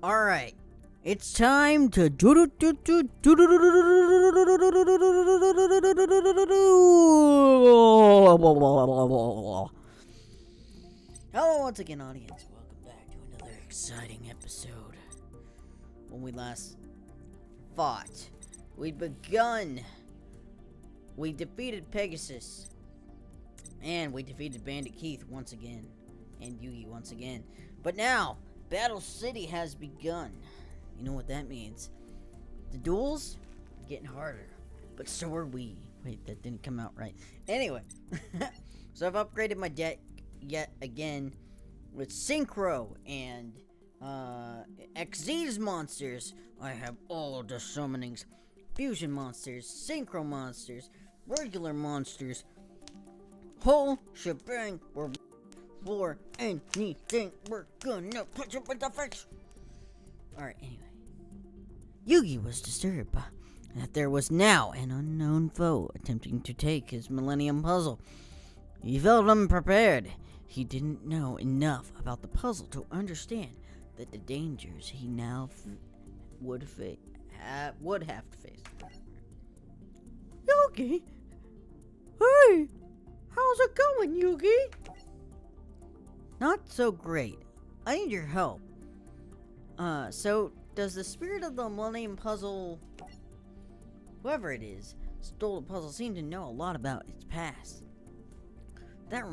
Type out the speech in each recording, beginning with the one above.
Alright, it's time to Hello once again, audience. Welcome back to another exciting episode. When we last fought, we defeated Pegasus, and we defeated Bandit Keith once again, and Yugi once again. But now, Battle City has begun. You know what that means. The duels are getting harder, but so are we. Wait, that didn't come out right. Anyway, so I've upgraded my deck yet again with Synchro and XZ's monsters. I have all the summonings, fusion monsters, synchro monsters, regular monsters, whole shebang. We're for anything, we're gonna punch him in the face. Alright, anyway. Yugi was disturbed that there was now an unknown foe attempting to take his Millennium Puzzle. He felt unprepared. He didn't know enough about the puzzle to understand that the dangers he now would have to face. Yugi? Hey! How's it going, Yugi? Not so great. I need your help. So, does the spirit of the Millennium Puzzle, whoever it is, stole the puzzle, seem to know a lot about its past? That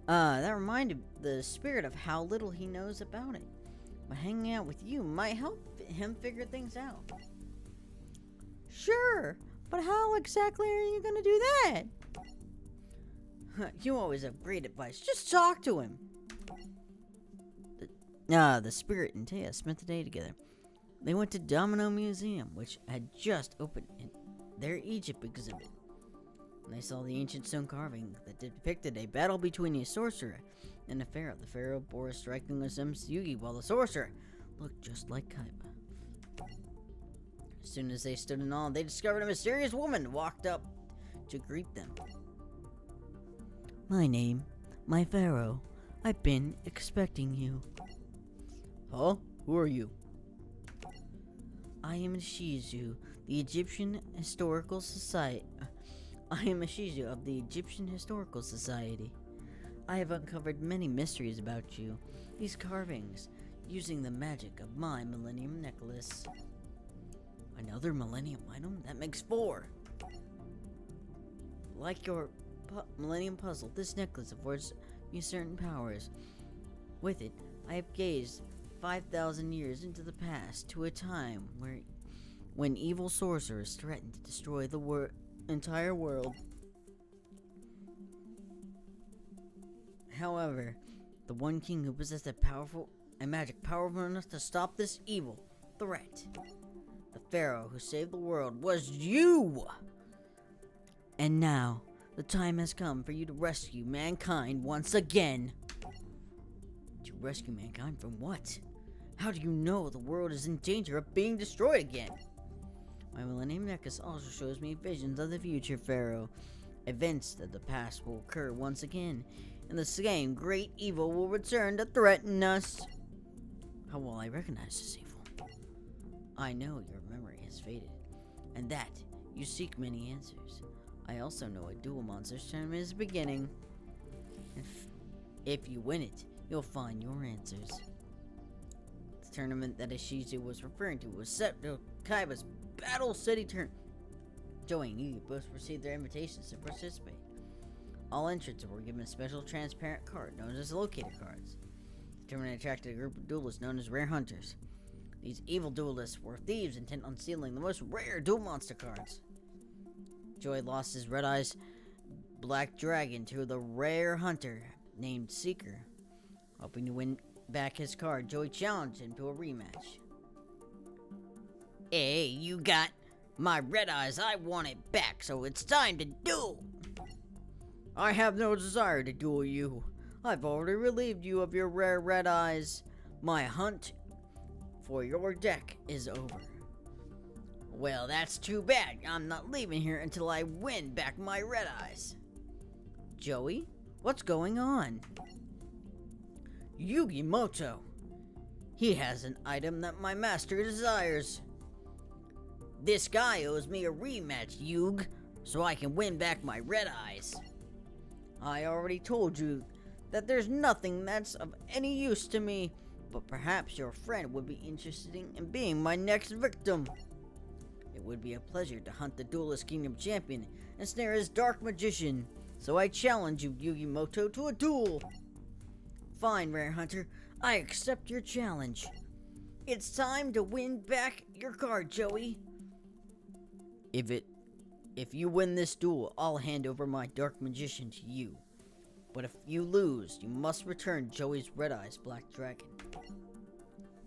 reminded the spirit of how little he knows about it. But hanging out with you might help him figure things out. Sure, but how exactly are you gonna do that? You always have great advice. Just talk to him. The spirit and Taya spent the day together. They went to Domino Museum, which had just opened in their Egypt exhibit. They saw the ancient stone carving that depicted a battle between a sorcerer and a pharaoh. The pharaoh bore a striking resemblance to Yugi, while the sorcerer looked just like Kaiba. As soon as they stood in awe, they discovered a mysterious woman walked up to greet them. My pharaoh. I've been expecting you. Huh? Who are you? I am Shizu, the Egyptian Historical Society. I am Shizu of the Egyptian Historical Society. I have uncovered many mysteries about you. These carvings, using the magic of my Millennium Necklace. Another Millennium item? That makes 4. Like your Millennium Puzzle, this necklace affords me certain powers. With it, I have gazed 5,000 years into the past, to a time when evil sorcerers threatened to destroy the entire world. However, the one king who possessed a magic powerful enough to stop this evil threat, the pharaoh who saved the world, was you! And now, the time has come for you to rescue mankind once again. To rescue mankind from what? How do you know the world is in danger of being destroyed again? My Millennium Necklace also shows me visions of the future, Pharaoh. Events of the past will occur once again, and the same great evil will return to threaten us. How will I recognize this evil? I know your memory has faded, and that you seek many answers. I also know a duel monsters tournament is beginning. If you win it, you'll find your answers. The tournament that Ishizu was referring to was set to Kaiba's Battle City tournament. Joey and Yugi both received their invitations to participate. All entrants were given a special transparent card known as locator cards. The tournament attracted a group of duelists known as Rare Hunters. These evil duelists were thieves intent on stealing the most rare duel monster cards. Joy lost his Red Eyes Black Dragon to the rare hunter named Seeker. Hoping to win back his card, Joy challenged him to a rematch. Hey, you got my Red Eyes. I want it back, so it's time to duel. I have no desire to duel you. I've already relieved you of your rare Red Eyes. My hunt for your deck is over. Well, that's too bad. I'm not leaving here until I win back my Red Eyes. Joey, what's going on? Yugimoto, He has an item that my master desires. This guy owes me a rematch, Yug, so I can win back my red eyes. I already told you that there's nothing that's of any use to me, but perhaps your friend would be interested in being my next victim. It would be a pleasure to hunt the Duelist Kingdom champion and snare his dark magician, so I challenge you, Yugimoto, to a duel. Fine, Rare Hunter, I accept your challenge. It's time to win back your card, Joey. If you win this duel, I'll hand over my dark magician to you. But if you lose, you must return Joey's Red Eyes Black Dragon.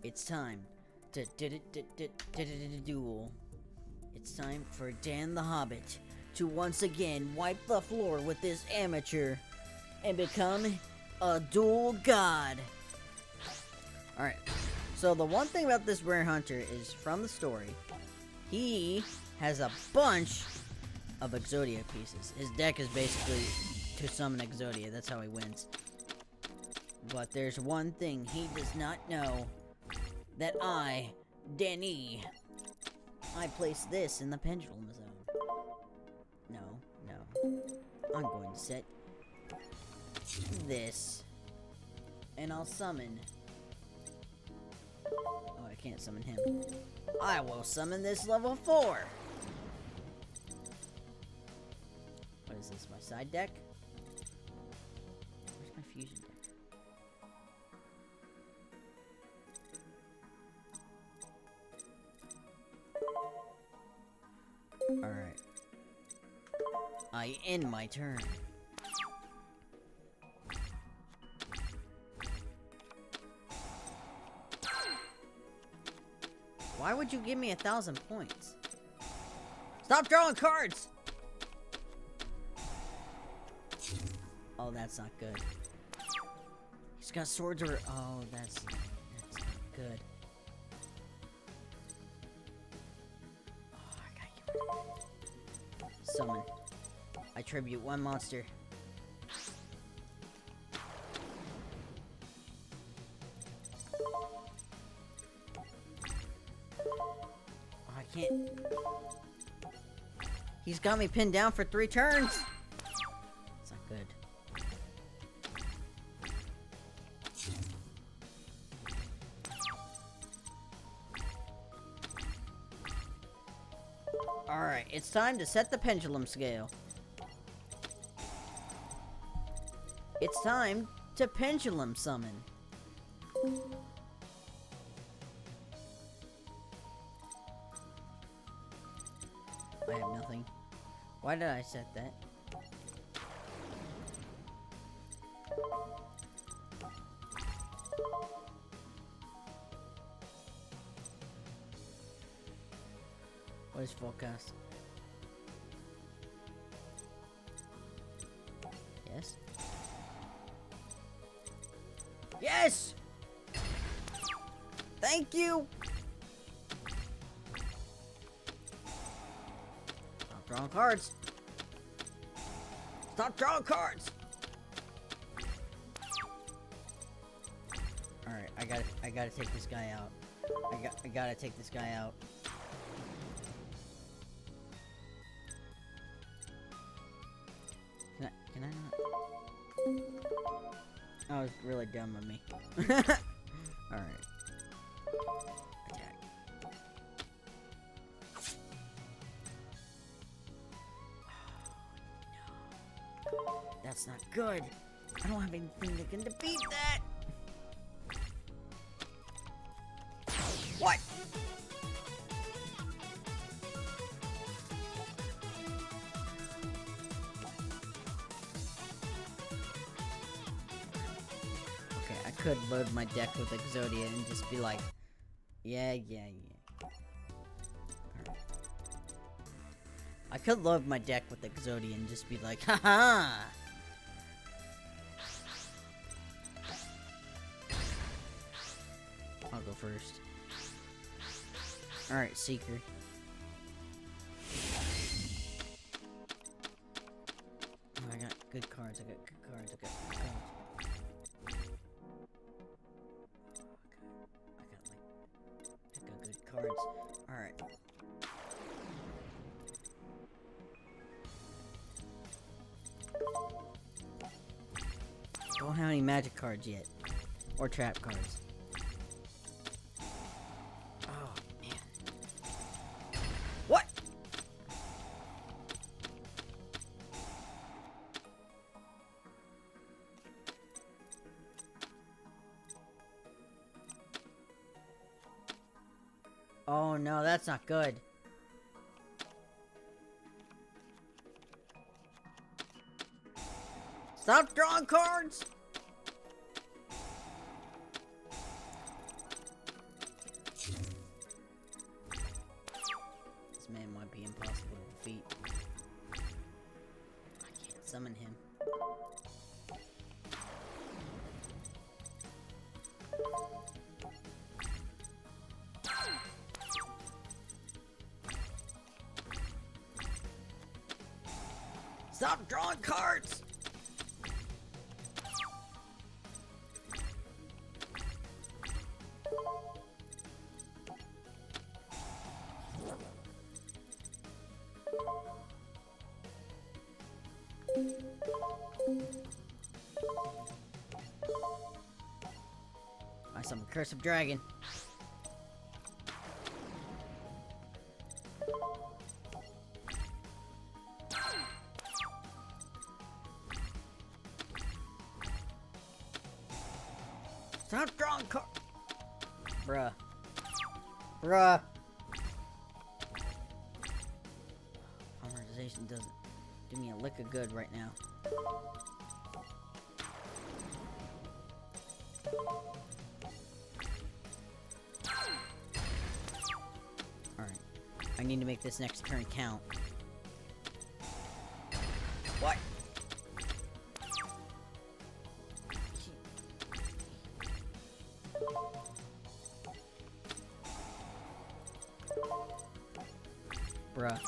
It's time to duel. It's time for Dan the Hobbit to once again wipe the floor with this amateur and become a duel god. Alright, so the one thing about this Rare Hunter is, from the story, he has a bunch of Exodia pieces. His deck is basically to summon Exodia, that's how he wins. But there's one thing he does not know, that I, Danny, I place this in the pendulum zone. No. I'm going to set this, and I'll summon. Oh, I can't summon him. I will summon this level 4. What is this, my side deck? Where's my fusion deck? Alright. I end my turn. Why would you give me 1,000 points? Stop drawing cards! Oh, that's not good. He's got swords or... Oh, that's not good. Oh, I gotta get rid of it. Summon. I tribute one monster. Oh, I can't... He's got me pinned down for 3 turns! It's not good. Alright, it's time to set the pendulum scale. It's time to pendulum summon. I have nothing. Why did I set that? What is forecast? Yes? Yes! Thank you! Stop drawing cards! Stop drawing cards! Alright, I gotta take this guy out. I gotta take this guy out. Can I not? That was really dumb of me. Alright. Attack. No. That's not good. I don't have anything that can defeat that. What? I could load my deck with Exodia and just be like, yeah. Right. I could load my deck with Exodia and just be like, haha! I'll go first. Alright, Seeker. Oh, I got good cards, I got good cards. cards. Alright. Don't have any magic cards yet. Or trap cards. Oh, man. What? Oh no, that's not good. Stop drawing cards! This man might be impossible to defeat. I can't summon him. Stop drawing cards! I summon Curse of Dragon. Stop drawing cards! Bruh. Bruh. Polymerization doesn't do me a lick of good right now. Alright. I need to make this next turn count. What? Bruh.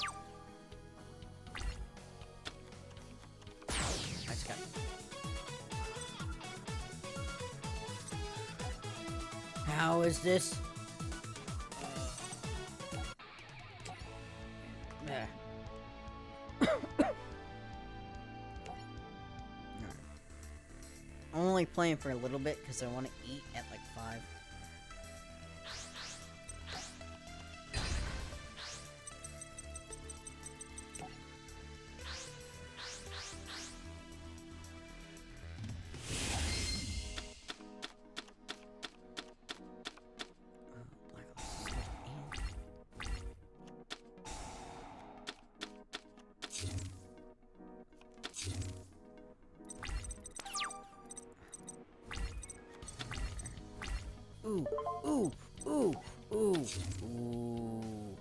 I just got... How is this? I'm only playing for a little bit because I want to eat at like 5. Ooh, ooh, ooh, ooh, ooh.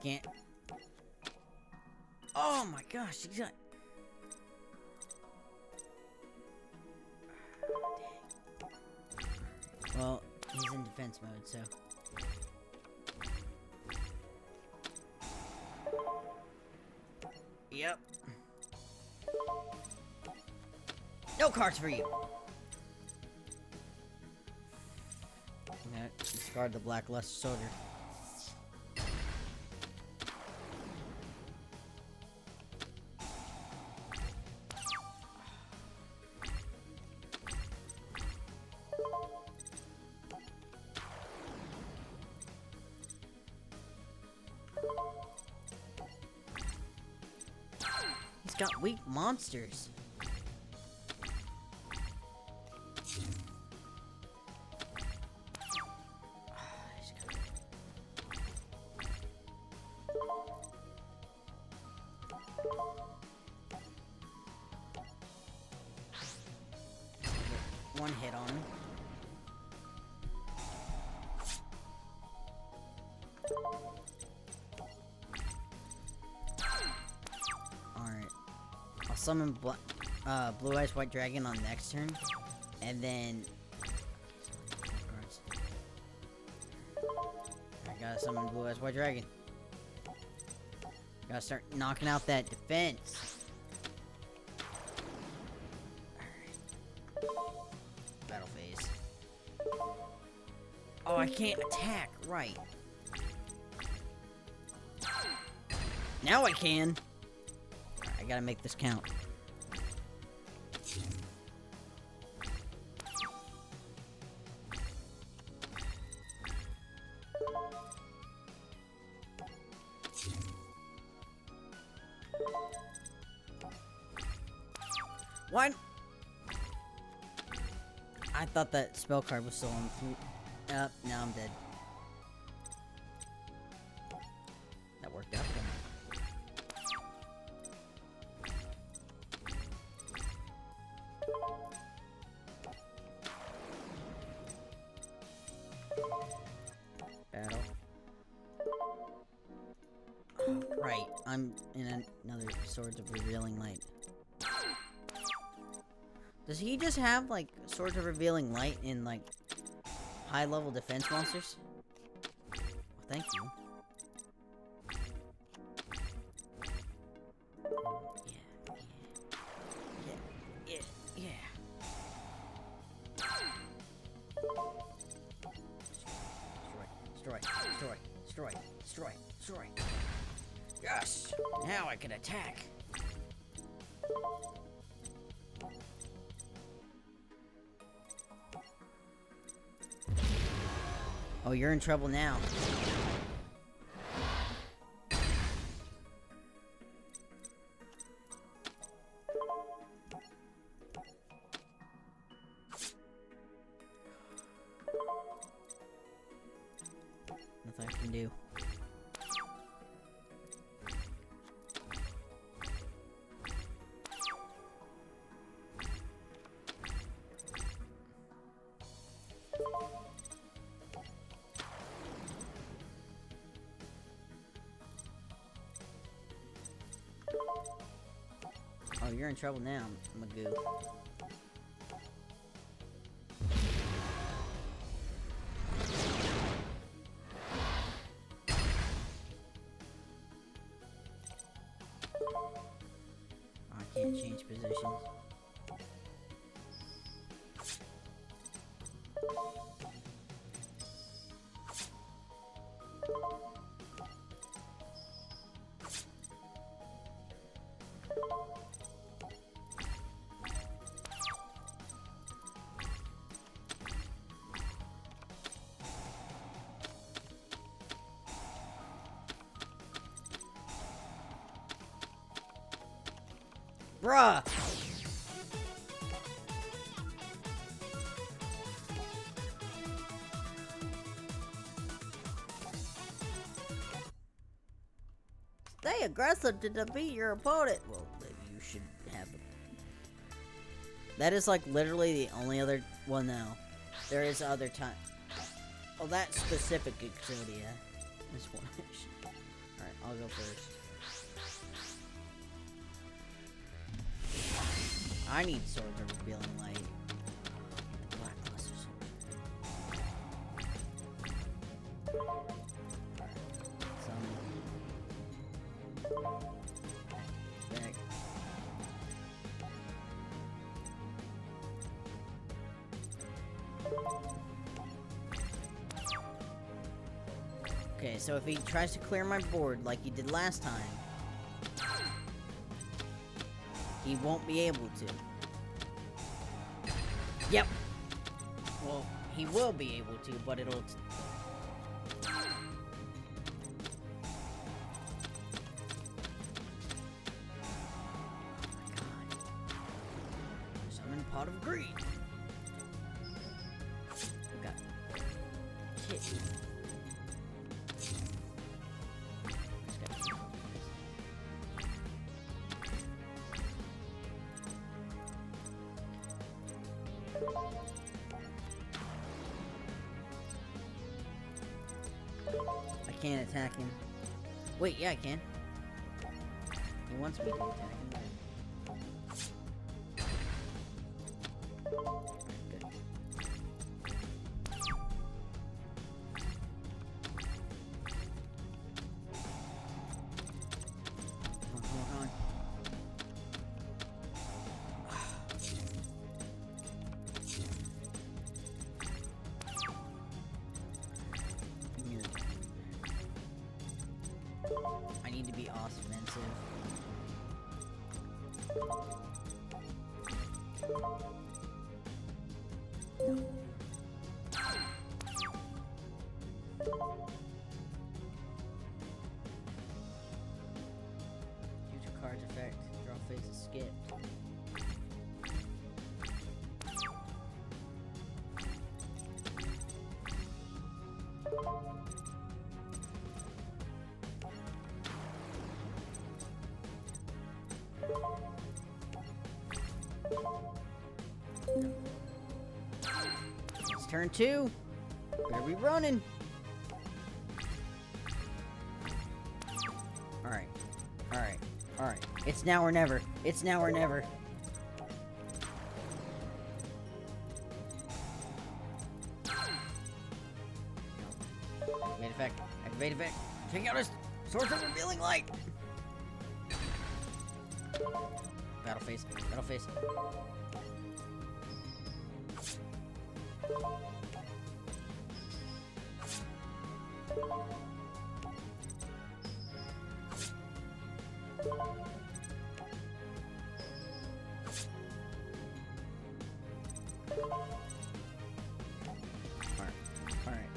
Can't. Oh my gosh, you got... Dang. Well, he's in defense mode, so... Yep. No cards for you! That discard the Blackluster Soldier. He's got weak monsters. One hit on him. Alright. I'll summon Blue Eyes White Dragon on next turn, and then I gotta summon Blue Eyes White Dragon. Gotta start knocking out that defense. Alright. Battle phase. Oh, I can't attack, right. Now I can. I gotta make this count. What? I thought that spell card was still on the flute. Now I'm dead. That worked out for me. Battle. Oh, right, I'm in another Swords of Revealing Light. Does he just have, like, Swords of Revealing Light in, like, high-level defense monsters? Well, thank you. Yeah. Destroy. Yes! Now I can attack. Oh, you're in trouble now. Nothing I can do. Oh, you're in trouble now, Magoo. I can't change positions. Bruh! Stay aggressive to defeat your opponent. Well, maybe you should have a... That is like literally the only other... Well, no. There is other time. Oh, that specific Exodia. This one. Alright, I'll go first. I need Swords of Revealing Light. Blackluster Back. Okay, so if he tries to clear my board like he did last time, he won't be able to. Yep. Well, he will be able to, but it'll... Oh my god. Summon Pot of Greed. I've got... Hit. I can't attack him. Wait, yeah, I can. He wants me to attack him. boss offensive. No. Due to card's effect, draw phase is skipped. It's turn 2. Better be running. Alright. Alright. Alright. It's now or never. It's now or never. Activate effect. Activate effect. Check out his source of revealing light. Battle phase. Battle phase. Alright.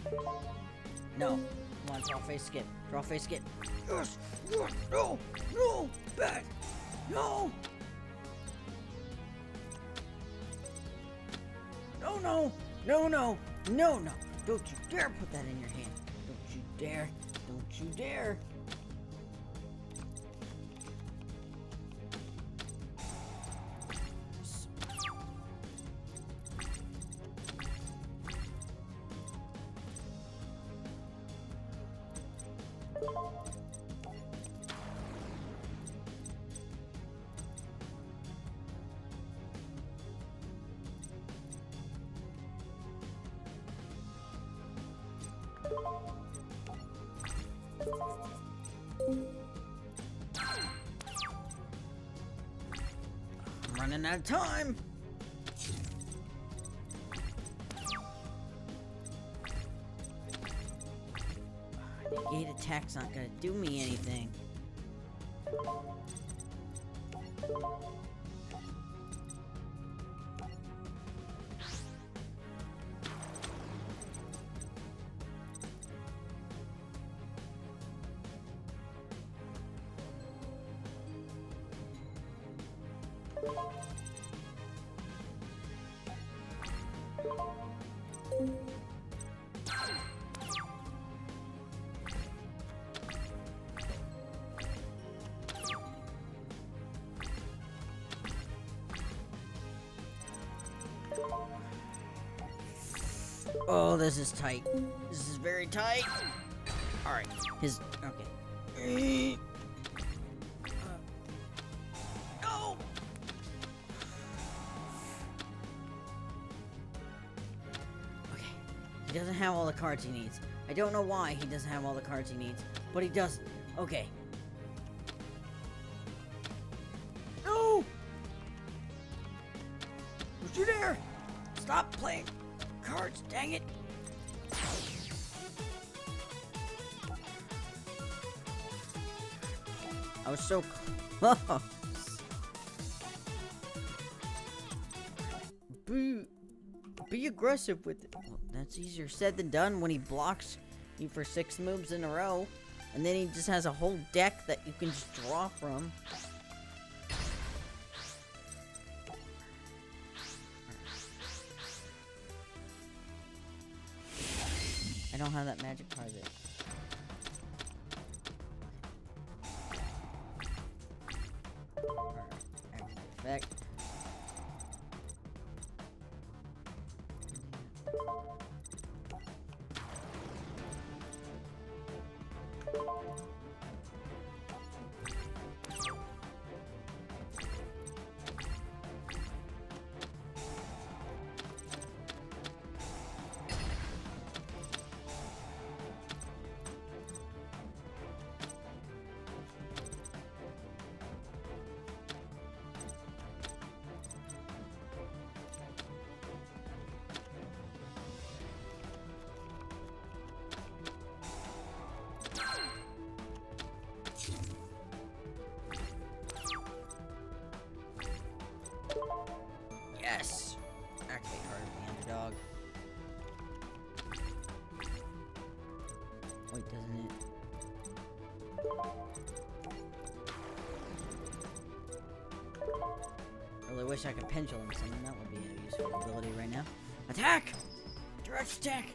No. Come on, draw face skip. Draw face skip. Yes! Yes! No! No! Bad! No! No, no! No, no! No, no! Don't you dare put that in your hand! Don't you dare! Don't you dare! I'm running out of time. Negate attack's not gonna do me anything. Oh, this is tight. This is very tight. Alright, okay. No! Okay, he doesn't have all the cards he needs. I don't know why he doesn't have all the cards he needs, but he doesn't. Okay. No! Don't you dare! Stop playing cards, dang it! I was so close. Be aggressive with it. Well, that's easier said than done when he blocks you for 6 moves in a row, and then he just has a whole deck that you can just draw from. I don't have that magic card there. Effect. doesn't it? I really wish I could pendulum summon. That would be a useful ability right now. Attack! Direct attack!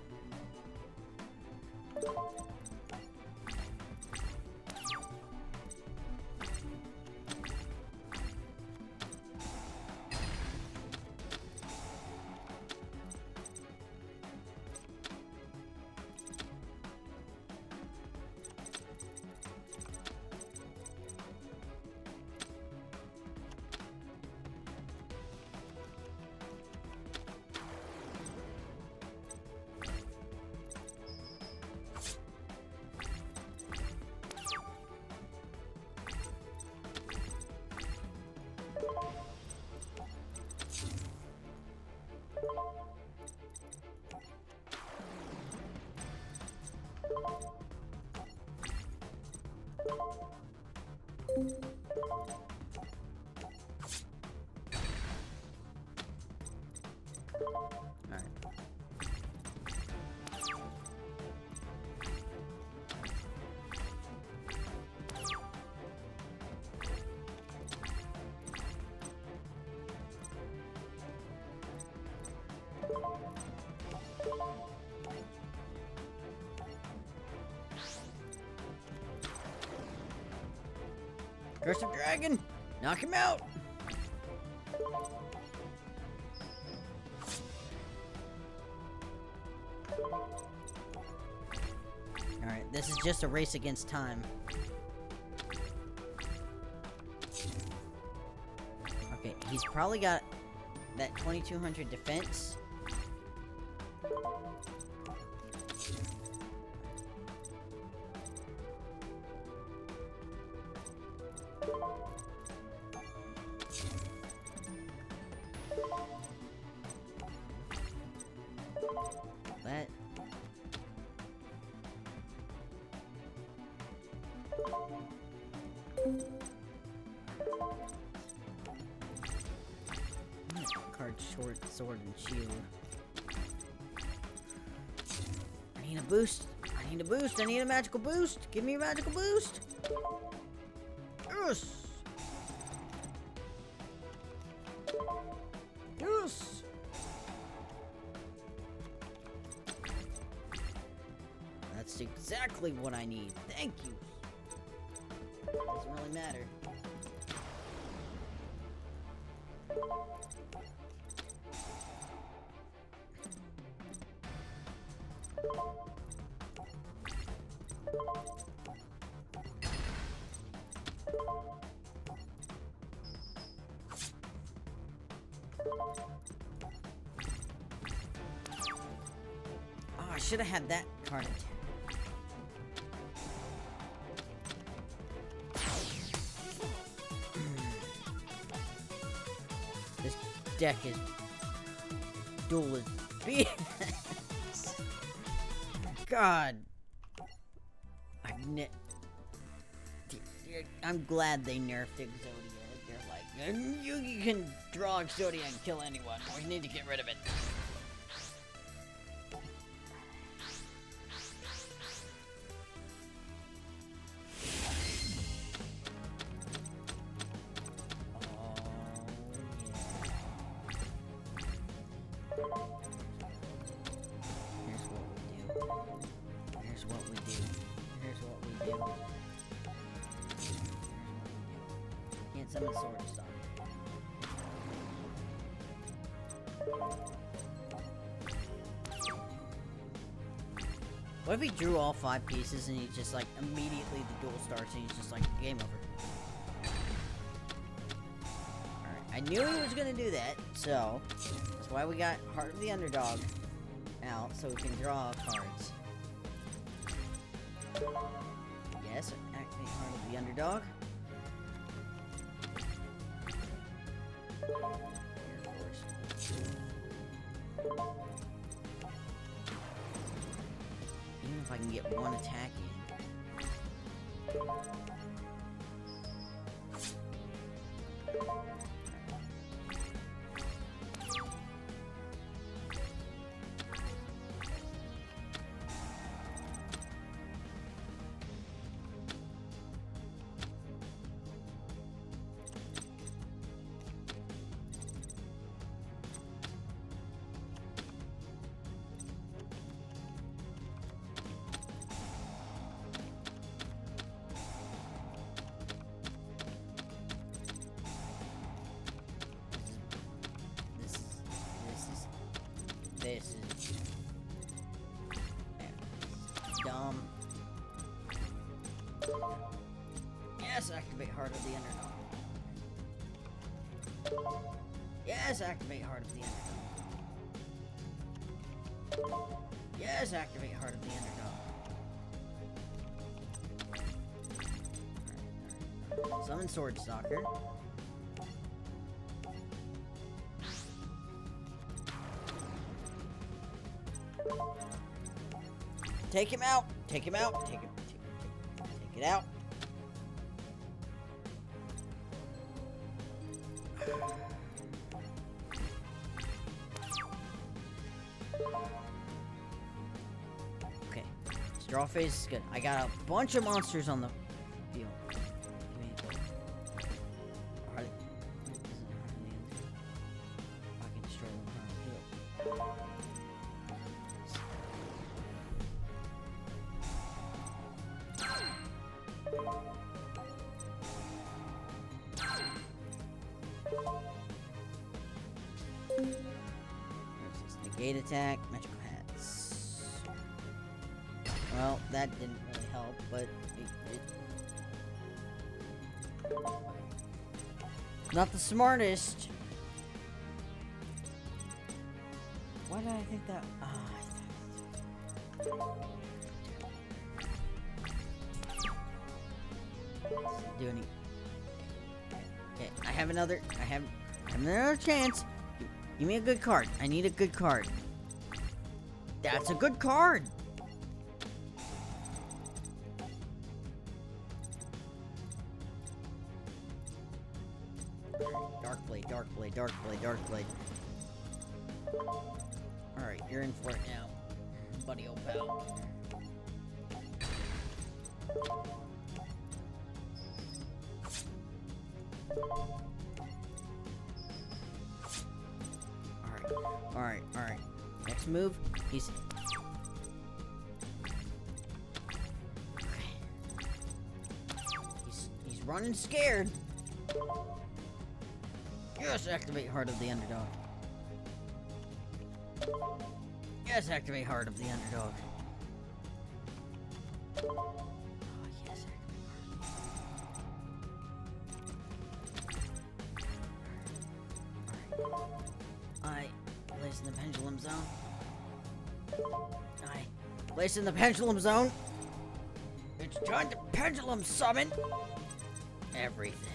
Alright. Curse of Dragon! Knock him out! Alright, this is just a race against time. Okay, he's probably got that 2200 defense. That... Card short, sword, and shield. I need a boost. I need a boost. I need a magical boost. Give me a magical boost. Yes. Yes. That's exactly what I need. Thank you. Doesn't really matter. Oh, I should have had that card. This deck is Duelist BS. God. I'm glad they nerfed Yugioh. They're like, you can draw Yugioh and kill anyone. We need to get rid of it. Can't summon sword to stop. What if he drew all 5 pieces and he just like immediately the duel starts and he's just like game over? Alright, I knew he was gonna do that, so that's why we got Heart of the Underdog out so we can draw cards. Yes, activate Heart of the Underdog. Even if I can get one attack in. Heart of the Underdog. Yes, activate Heart of the Underdog. Yes, activate Heart of the Underdog. Summon Sword Stalker. Take him out! Take him out! Take it out! Okay. Straw phase is good. I got a bunch of monsters on the field. I can destroy them on the field. Negate attack, magical hats. Well, that didn't really help, but it not the smartest. Why did I think that? Do any? Okay, I have another chance. Give me a good card. I need a good card. That's a good card. Dark Blade, Dark Blade, Dark Blade, Dark Blade. Alright, you're in for it now, buddy old pal. Alright. Next move, he's running scared. Yes, activate Heart of the Underdog. Yes, activate Heart of the Underdog. Oh, yes, activate Heart. Alright. Place in the pendulum zone. Alright. Place in the pendulum zone. It's time to pendulum summon everything.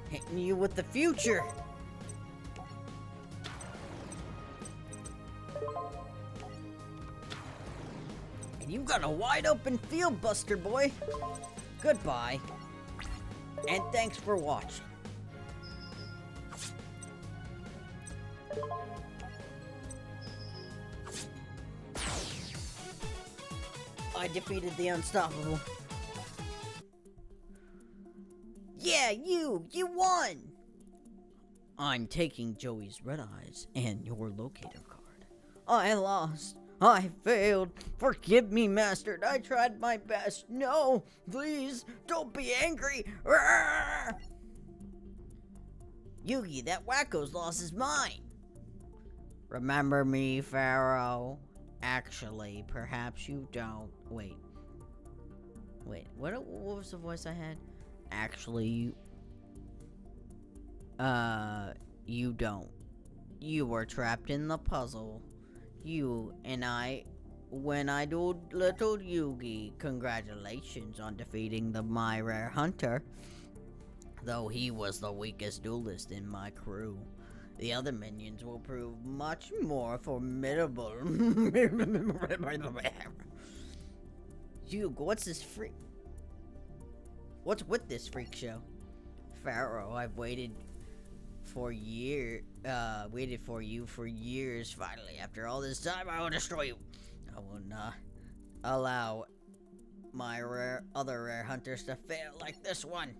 Hitting you with the future. And you've got a wide open field, Buster Boy. Goodbye. And thanks for watching. I defeated the unstoppable. Yeah, you won! I'm taking Joey's red eyes and your locator card. I lost. I failed. Forgive me, Master. I tried my best. No, please, don't be angry. Rawr! Yugi, that wacko's lost his mind. Remember me, Pharaoh? Actually, perhaps you don't. Wait, what was the voice I had? Actually, you don't. You were trapped in the puzzle. You and I, when I do little Yugi, congratulations on defeating my rare hunter. Though he was the weakest duelist in my crew, the other minions will prove much more formidable. Yugioh, what's this freak? What's with this freak show? Pharaoh, I've waited for you for years. Finally, after all this time, I will destroy you. I will not allow my other rare hunters to fail like this one.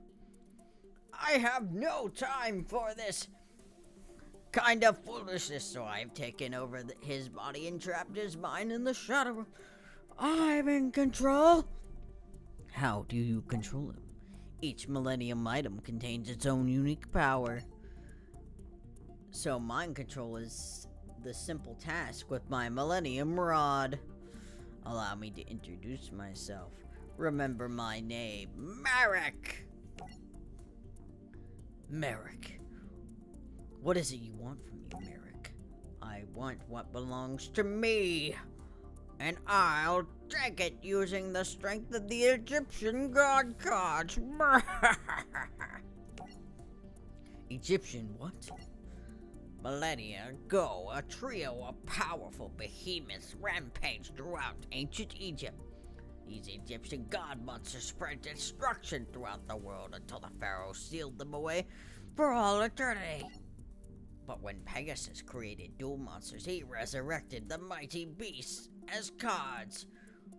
I have no time for this kind of foolishness, so I've taken over his body and trapped his mind in the shadow. I'm in control. How do you control him? Each Millennium item contains its own unique power. So mind control is the simple task with my Millennium Rod. Allow me to introduce myself. Remember my name, Merrick! Merrick. What is it you want from me, Merrick? I want what belongs to me. And I'll take it using the strength of the Egyptian god cards. Egyptian what? Millennia ago, a trio of powerful behemoths rampaged throughout ancient Egypt. These Egyptian god monsters spread destruction throughout the world until the pharaoh sealed them away for all eternity. But when Pegasus created duel monsters, he resurrected the mighty beasts as gods.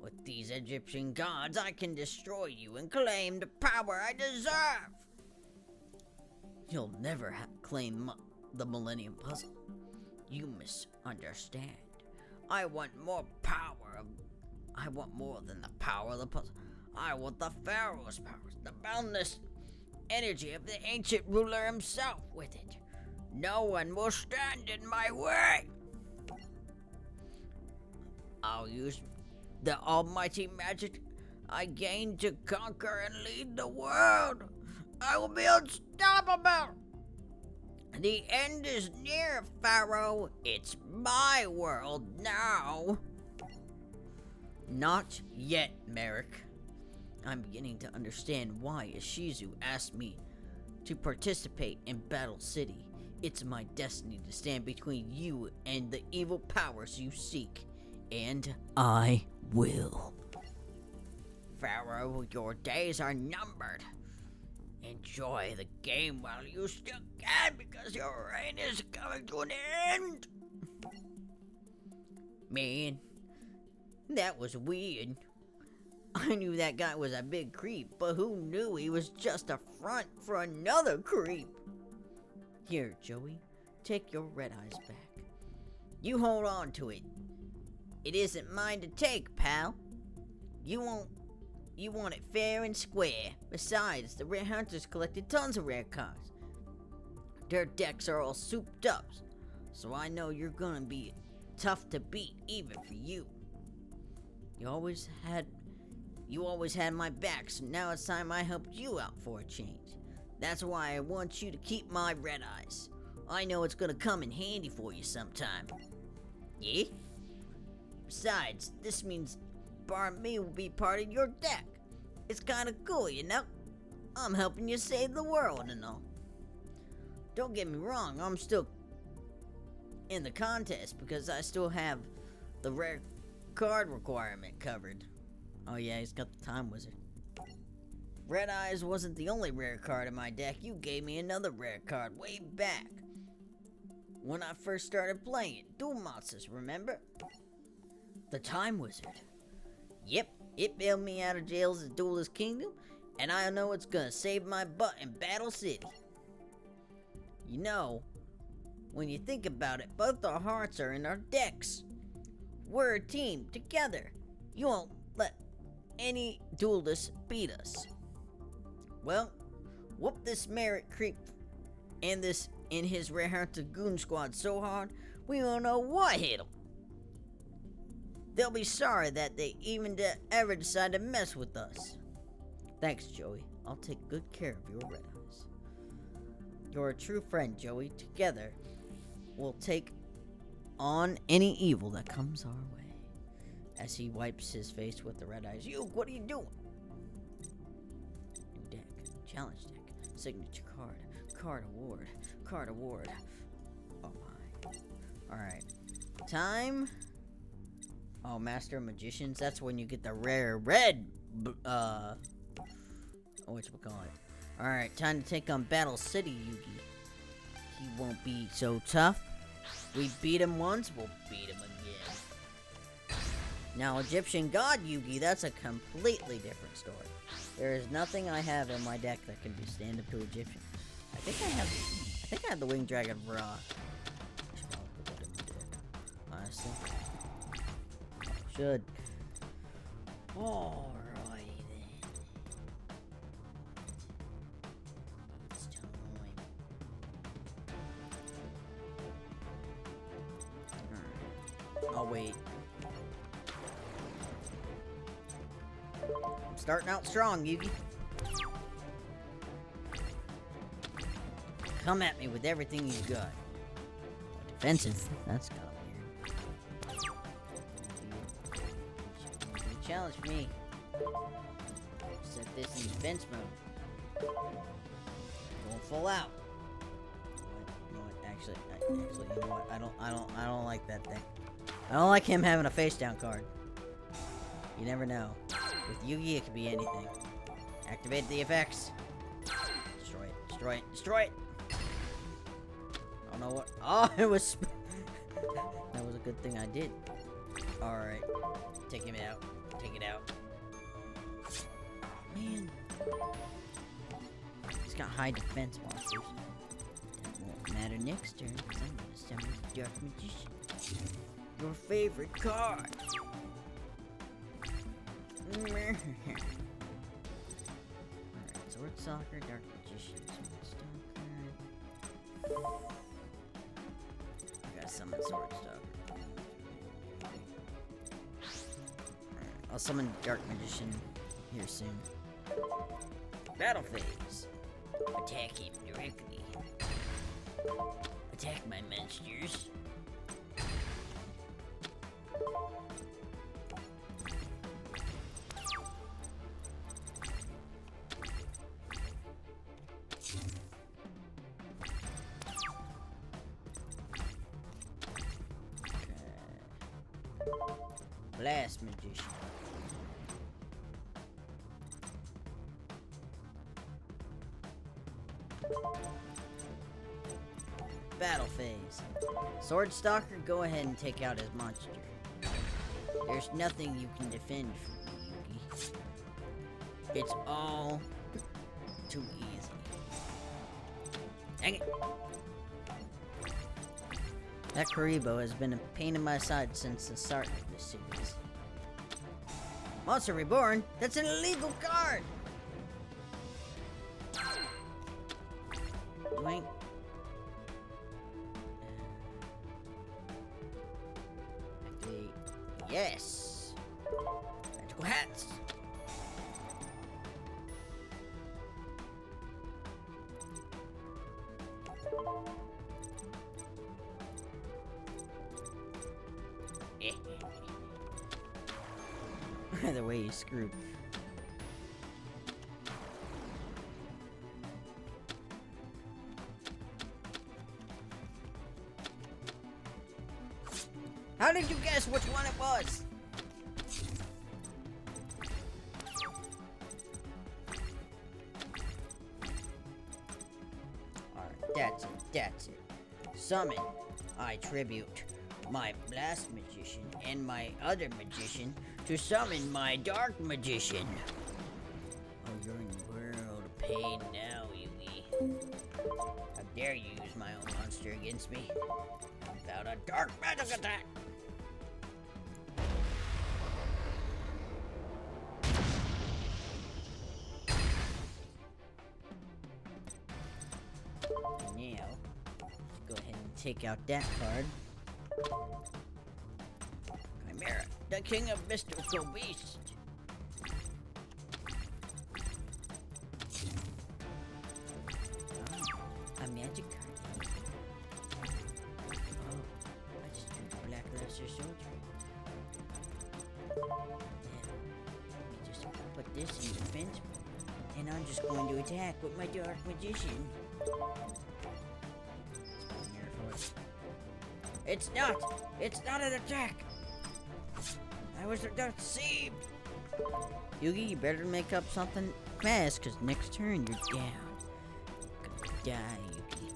With these Egyptian gods, I can destroy you and claim the power I deserve. You'll never claim the Millennium Puzzle. You misunderstand. I want more power. I want more than the power of the puzzle. I want the pharaoh's powers, the boundless energy of the ancient ruler himself with it. No one will stand in my way. I'll use the almighty magic I gained to conquer and lead the world. I will be unstoppable. The end is near, Pharaoh. It's my world now. Not yet, Merrick. I'm beginning to understand why Ishizu asked me to participate in Battle City. It's my destiny to stand between you and the evil powers you seek. And I will. Pharaoh, your days are numbered. Enjoy the game while you still can, because your reign is coming to an end. Man, that was weird. I knew that guy was a big creep, but who knew he was just a front for another creep? Here, Joey, take your red eyes back. You hold on to it. It isn't mine to take, pal. You want it fair and square. Besides, the Rare Hunters collected tons of rare cards. Their decks are all souped up, so I know you're gonna be tough to beat even for you. You always had my back, so now it's time I helped you out for a change. That's why I want you to keep my red eyes. I know it's gonna come in handy for you sometime. Yeah? Besides, this means Bar Me will be part of your deck. It's kinda cool, you know? I'm helping you save the world and all. Don't get me wrong, I'm still in the contest because I still have the rare card requirement covered. Oh yeah, he's got the Time Wizard. Red Eyes wasn't the only rare card in my deck. You gave me another rare card way back when I first started playing Duel Monsters, remember? The Time Wizard. Yep, it bailed me out of jails at Duelist Kingdom, and I know it's gonna save my butt in Battle City. You know, when you think about it, both our hearts are in our decks. We're a team, together. You won't let any duelist beat us. Well, whoop this Merrick creep and his Rare Hunter Goon Squad so hard, we won't know what hit them. They'll be sorry that they even ever decided to mess with us. Thanks, Joey. I'll take good care of your red eyes. You're a true friend, Joey. Together, we'll take on any evil that comes our way. As he wipes his face with the red eyes. You, what are you doing? New deck. Challenge deck. Signature card. Card award. Oh my. Alright. Time. Oh, Master of Magicians. That's when you get the rare red. Whatchamacallit. Alright, time to take on Battle City, Yugi. He won't be so tough. We beat him once, we'll beat him again. Now, Egyptian God Yugi, that's a completely different story. There is nothing I have in my deck that can stand up to Egyptian. I think I have the Winged Dragon of Ra. Honestly. Should. Alrighty then. wait. I'm starting out strong, Yugi. Come at me with everything you've got. Defensive? That's kind of weird. Challenge me. Set this in defense mode. Going full out. You know what? Actually, you know what? I don't like that thing. I don't like him having a face down card. You never know. With Yugi, it could be anything. Activate the effects. Destroy it. Destroy it. Destroy it. I don't know what. Oh, it was. That was a good thing I did. All right. Take him out. Take it out. Oh, man. He's got high defense monsters. That won't matter next turn, because I'm going to summon the Dark Magician. Your favorite card. Alright, Sword Stalker, Dark Magician, Sword Stalker. I gotta summon Sword Stalker. Alright, I'll summon Dark Magician here soon. Battle phase. Attack him directly. Attack my monsters. Blast Magician. Battle phase. Sword Stalker, go ahead and take out his monster. There's nothing you can defend from me, Yugi. It's all too easy. Dang it! That Karibo has been a pain in my side since the start of this series. Monster Reborn? That's an illegal card! Doink. Activate. Yes! Magical hats! Either way, you're screwed. How did you guess which one it was? Alright, that's it, that's it. Summon. I tribute my Blast Magician and my other magician to summon my Dark Magician. Oh, you're in the world of pain now, Yugi. How dare you use my own monster against me without a dark magic attack? And now, let's go ahead and take out that card. Chimera, the king of mystical beasts. Oh, a magic card. Oh, I just drew the Black Luster Soldier. Let me just put this in defense mode, and I'm just going to attack with my Dark Magician. It's not an attack. I was deceived. Yugi, you better make up something fast, because next turn you're down. You're gonna die, Yugi.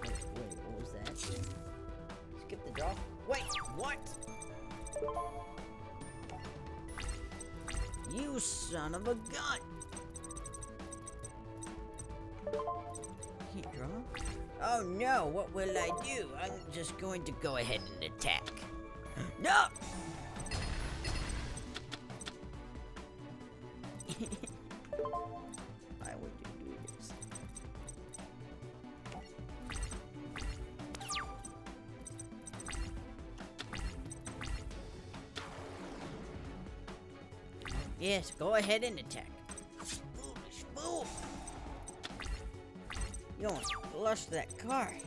Wait, what was that? Skip the draw? Wait, what? You son of a gun! Can't draw? Oh no, what will I do? I'm just going to go ahead and attack. No! Why would you do this? Yes, go ahead and attack. Foolish fool! You almost flushed that card.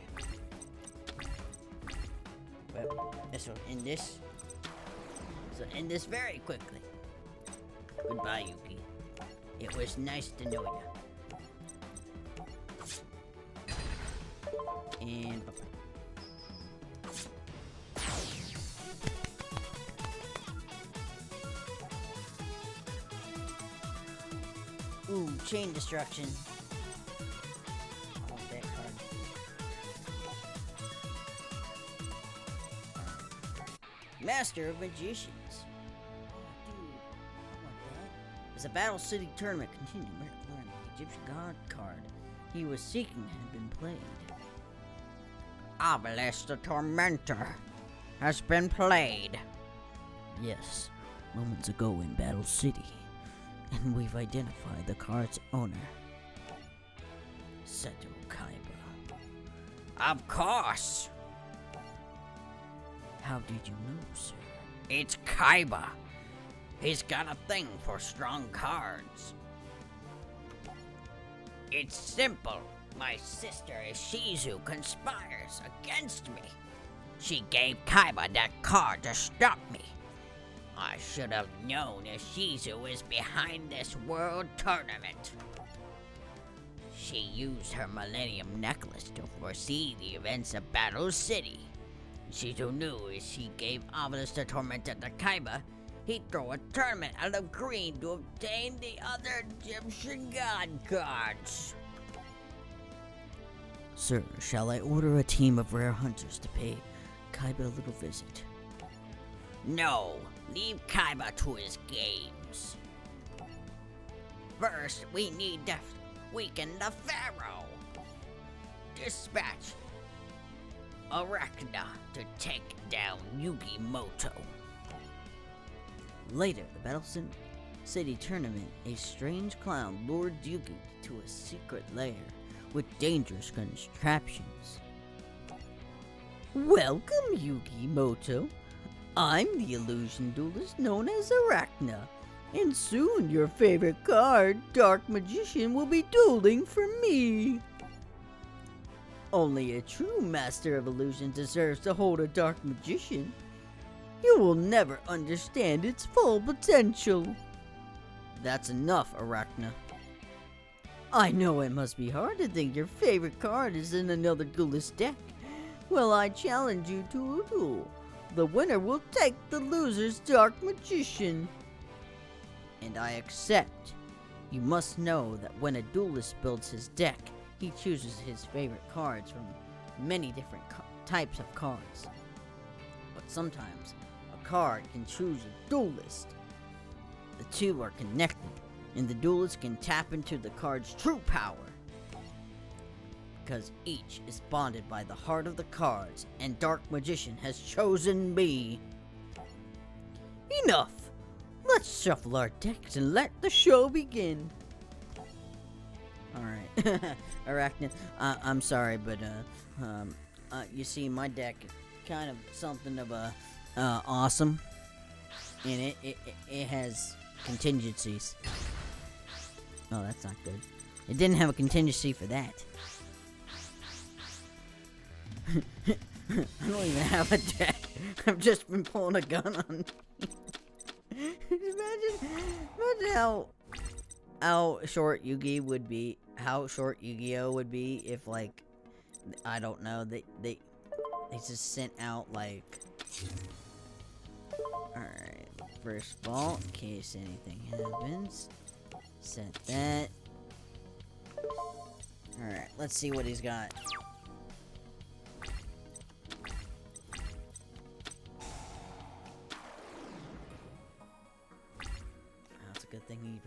Well, this will end this. So end this very quickly. Goodbye, Yuki. It was nice to know you. And bye-bye. Ooh, chain destruction. I want that card. Master of Magicians. Oh, dude, I want that. As the Battle City tournament continued, Merrick learned the Egyptian god card he was seeking had been played. Obelisk the Tormentor has been played. Yes, moments ago in Battle City. And we've identified the card's owner. Seto Kaiba. Of course! How did you know, sir? It's Kaiba. He's got a thing for strong cards. It's simple. My sister Ishizu conspires against me. She gave Kaiba that card to stop me. I should have known Ishizu is behind this world tournament. She used her Millennium Necklace to foresee the events of Battle City. Ishizu knew if she gave Obelisk the Tormentor to Kaiba, he'd throw a tournament out of green to obtain the other Egyptian god cards. Sir, shall I order a team of rare hunters to pay Kaiba a little visit? No, leave Kaiba to his games. First, we need to weaken the Pharaoh. Dispatch Arachna to take down Yugioh. Later, the Battle City tournament, a strange clown lured Yugi to a secret lair with dangerous contraptions. Welcome, Yugioh. I'm the illusion duelist known as Arachna, and soon your favorite card, Dark Magician, will be dueling for me. Only a true master of illusion deserves to hold a Dark Magician. You will never understand its full potential. That's enough, Arachna. I know it must be hard to think your favorite card is in another duelist deck. Well, I challenge you to a duel. The winner will take the loser's Dark Magician. And I accept. You must know that when a duelist builds his deck, he chooses his favorite cards from many different types of cards. But sometimes, a card can choose a duelist. The two are connected, and the duelist can tap into the card's true power. Because each is bonded by the heart of the cards, and Dark Magician has chosen me. Enough! Let's shuffle our decks and let the show begin. Alright, Arachna, I'm sorry, but, you see, my deck is kind of something of a, awesome. And it has contingencies. Oh, that's not good. It didn't have a contingency for that. I don't even have a deck. I've just been pulling a gun on me. Imagine how short Yugioh would be if, like, I don't know, they just sent out, like, alright, first vault, in case anything happens. Set that. Alright, let's see what he's got. That's a good thing he...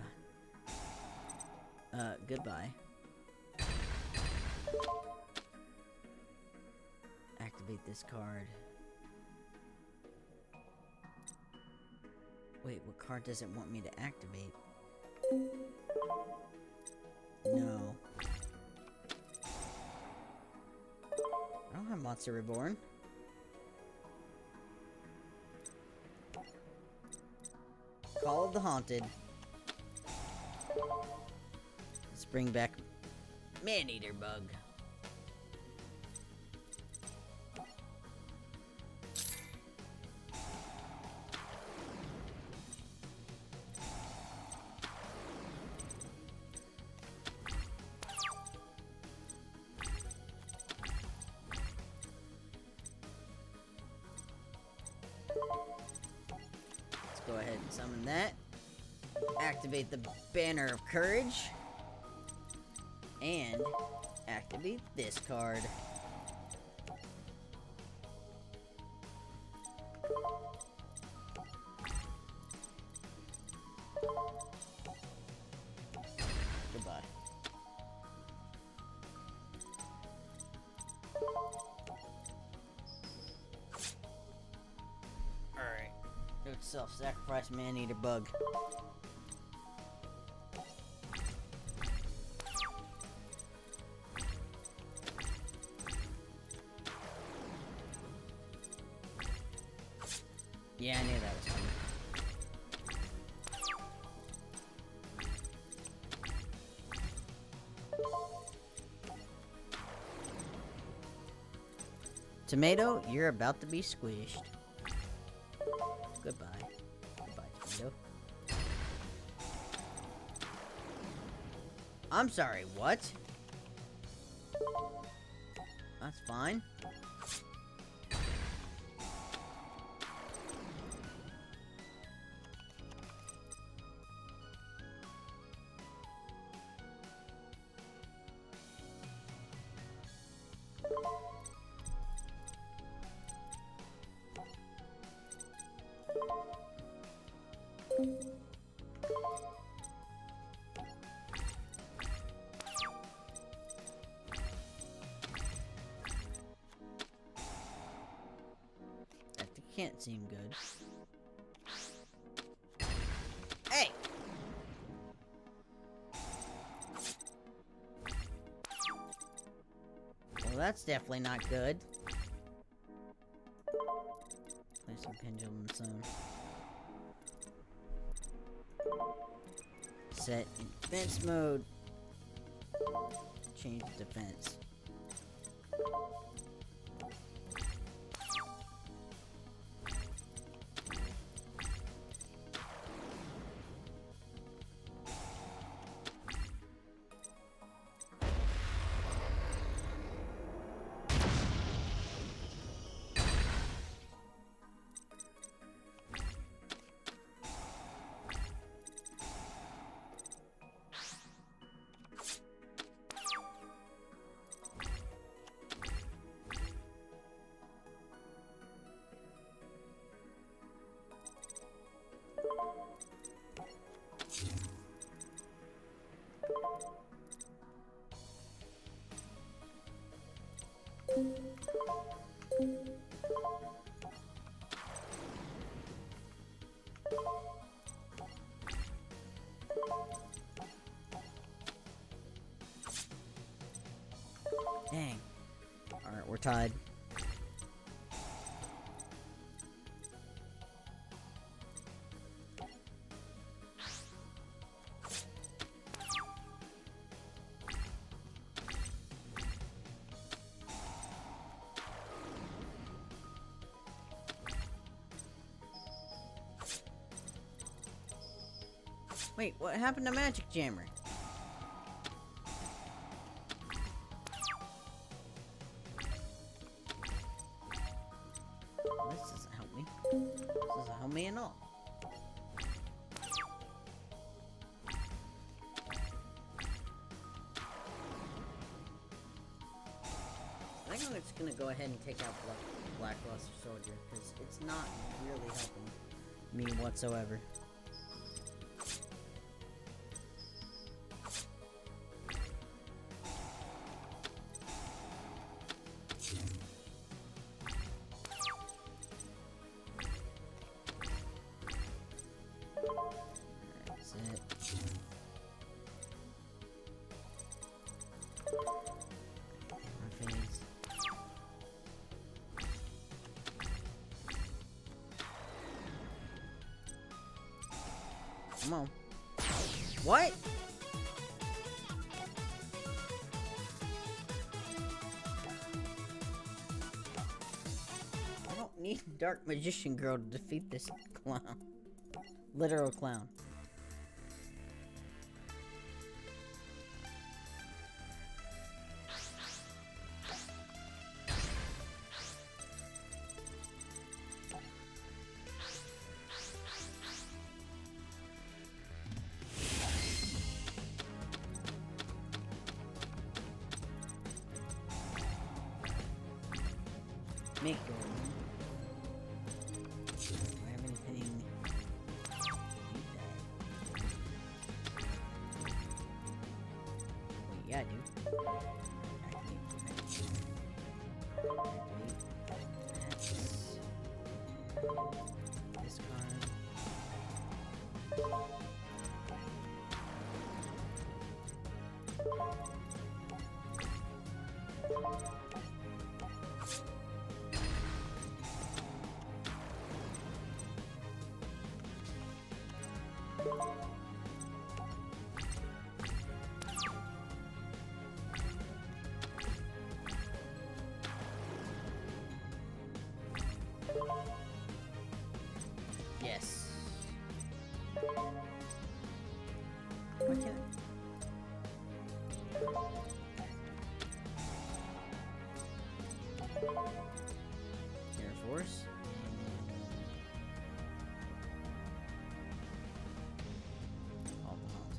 goodbye. Activate this card. Wait, what card does it want me to activate? No. I don't have Monster Reborn. Call of the Haunted. Let's bring back Man-Eater Bug. Let's go ahead and summon that. Activate the Banner of Courage. And activate this card. Goodbye. Alright. Note to self, sacrifice Man-Eater Bug. Yeah, I knew that was coming. Tomato, you're about to be squished. Goodbye. Goodbye, Tomato. I'm sorry, what? That's fine. That can't seem good. Hey! Well, that's definitely not good. Play some Pendulum Zone. Set in defense mode. Change defense. Dang. Alright, we're tied. Wait, what happened to Magic Jammer? This doesn't help me. This doesn't help me at all. I think I'm just gonna go ahead and take out Blackluster Soldier, because it's not really helping me whatsoever. That's it. My face. Come on. What? need Dark Magician Girl to defeat this clown. Literal clown. Make go. Do I have anything? Wait, yeah, I do. Activate. This card. Yes. What can Air Force? All the house.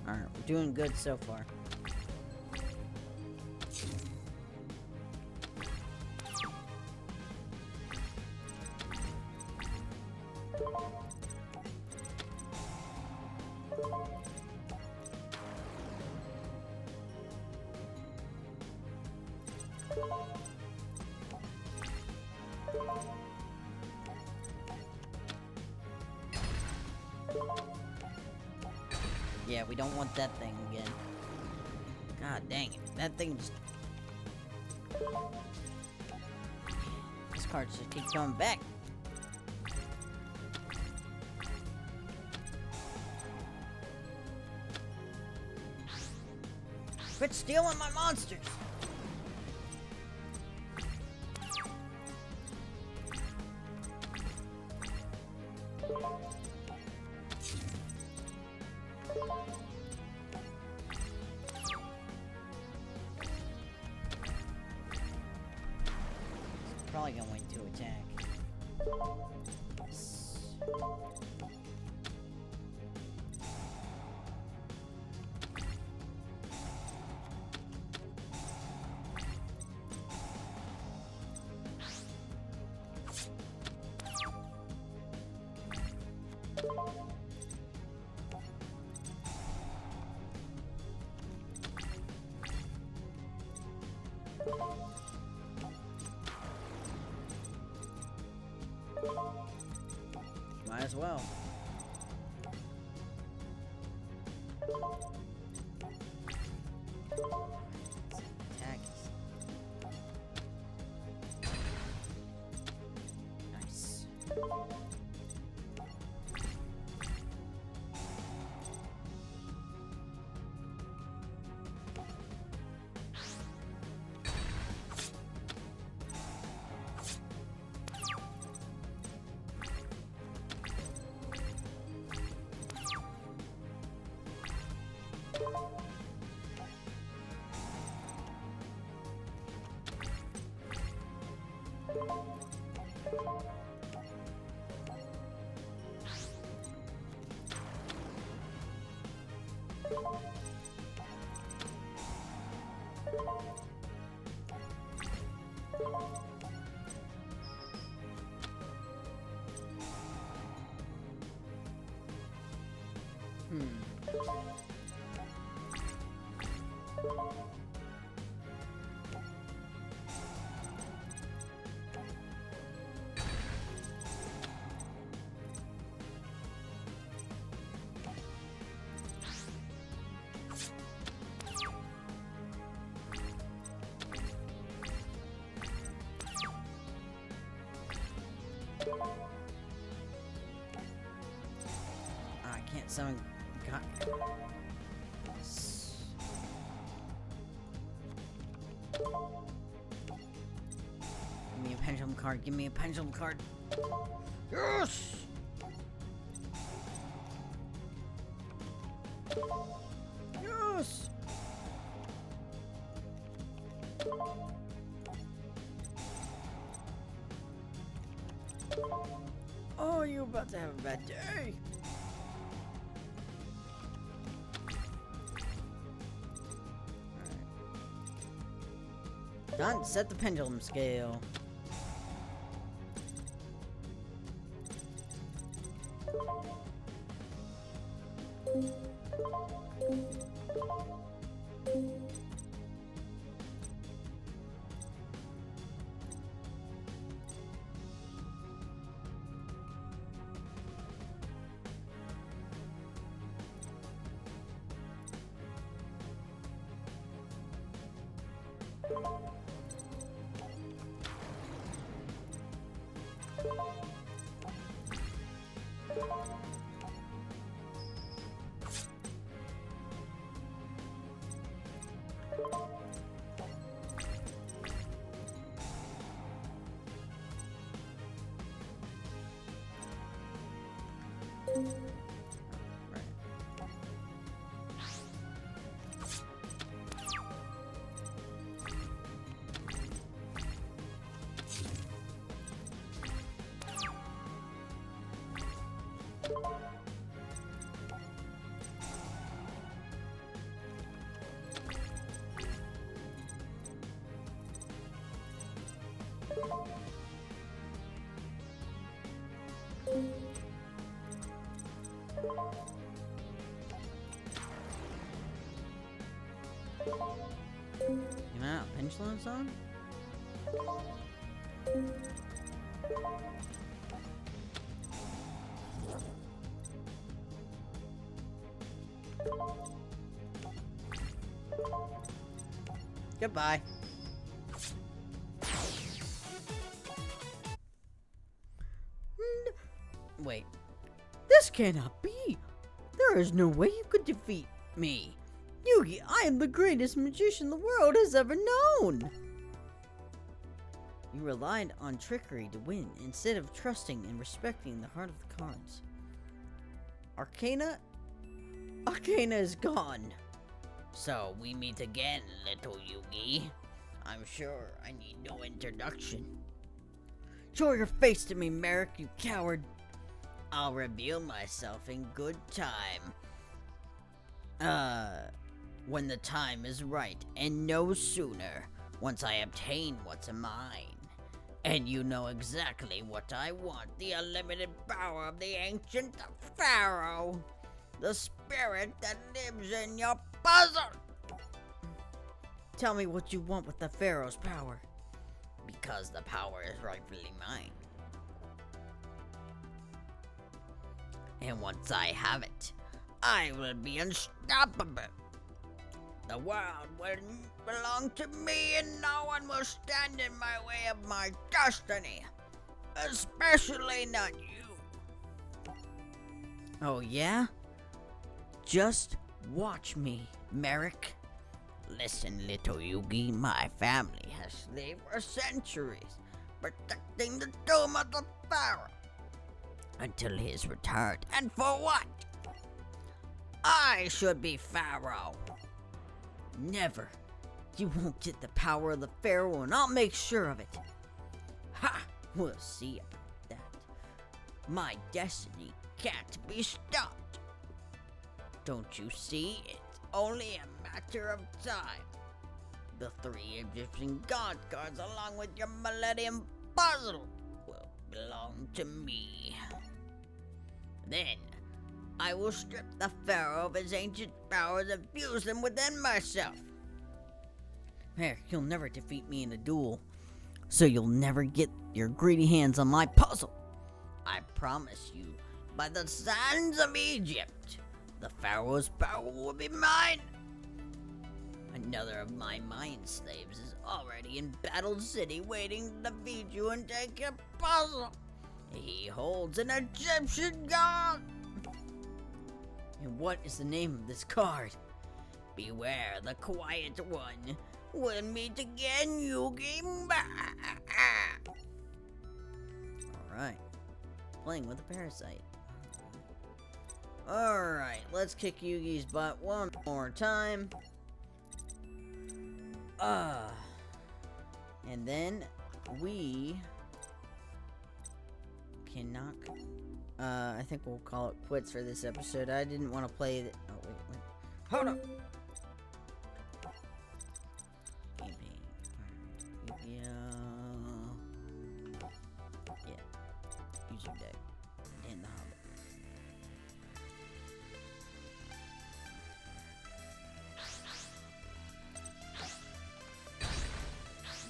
Alright, we're doing good so far. Yeah, we don't want that thing again. God dang it. That thing just... This card just keeps coming back. Quit stealing my monsters! Probably gonna win to attack. Yes. Might as well. Attack. Nice. Someone got... Give me a pendulum card. Give me a pendulum card. Yes! Yes! Oh, you're about to have a bad day. Done. Set the pendulum scale. You know, pendulum zone? Goodbye. Wait. This cannot be. There is no way you could defeat me. Yugi, I am the greatest magician the world has ever known. You relied on trickery to win instead of trusting and respecting the heart of the cards. Arcana is gone. So we meet again, little Yugi. I'm sure I need no introduction. Show your face to me, Merrick, you coward. I'll reveal myself in good time. When the time is right, and no sooner, once I obtain what's mine. And you know exactly what I want, the unlimited power of the ancient pharaoh. The spirit that lives in your puzzle. Tell me what you want with the pharaoh's power. Because the power is rightfully mine. And once I have it, I will be unstoppable. The world will belong to me and no one will stand in my way of my destiny. Especially not you. Oh yeah? Just watch me, Merrick. Listen, little Yugi, my family has slaved for centuries, protecting the tomb of the pharaoh. Until his return. And for what? I should be pharaoh. Never. You won't get the power of the pharaoh, and I'll make sure of it. Ha! We'll see about that. My destiny can't be stopped. Don't you see? It's only a matter of time. The 3 Egyptian god cards, along with your Millennium Puzzle, will belong to me. Then, I will strip the pharaoh of his ancient powers and fuse them within myself. There, you'll never defeat me in a duel, so you'll never get your greedy hands on my puzzle. I promise you, by the sands of Egypt, the pharaoh's power will be mine. Another of my mind slaves is already in Battle City waiting to defeat you and take your puzzle. He holds an Egyptian god. And what is the name of this card? Beware the quiet one. We'll meet again, Yugioh. Alright. Playing with a parasite. Alright, let's kick Yugioh's butt one more time. And then we can knock. I think we'll call it quits for this episode. I didn't want to play it. Oh, wait. Hold up! Yeah. Use your deck. And the Hobbit.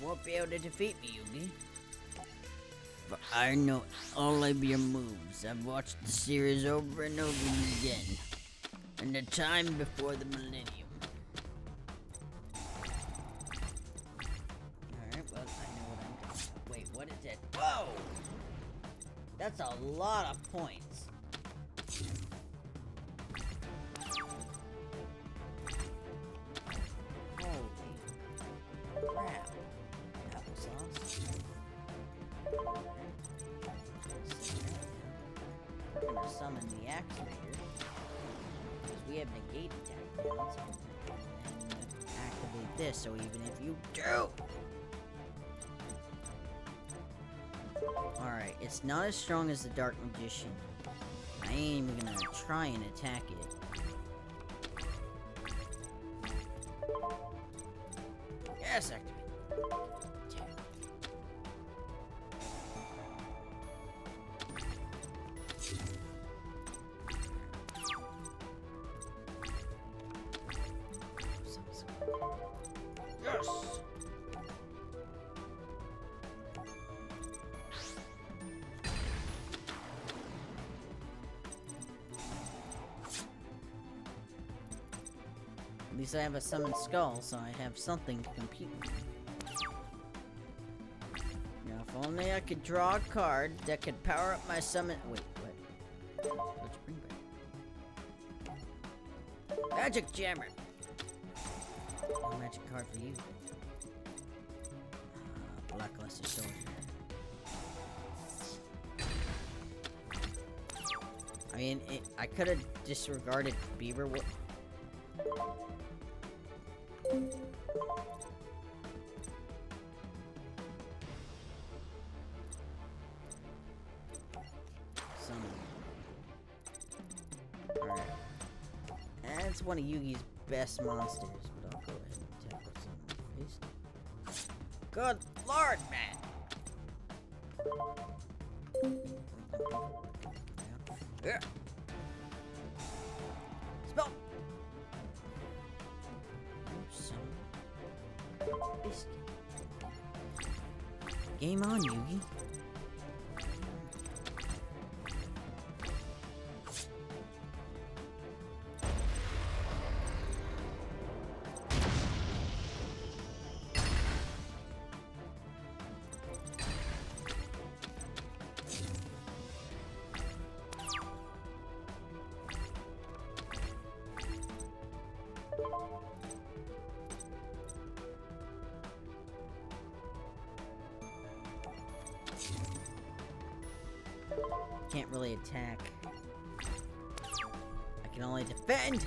Won't be able to defeat me, Yugioh. But I know all of your moves. I've watched the series over and over again. In the time before the millennium. Alright, well, I know what I'm doing. Wait, what is it? Whoa! That's a lot of points. Holy crap. Applesauce. We're gonna summon the activator. Because we have negate attack now, so activate this, so even if you do. Alright, it's not as strong as the Dark Magician. I ain't even gonna try and attack it. Yes, activate. Yes! At least I have a summoned skull, so I have something to compete with. Now, if only I could draw a card that could power up my summon. Wait, what? Let's bring back. Magic Jammer! No magic card for you. Blackluster Soldier. I mean, I could have disregarded Beaver. Alright. That's one of Yugioh's best monsters, but I'll go ahead and attack with some face. Good lord, man! Yeah. Spell! Biscuit. Game on, Yugioh. Can't really attack. I can only defend!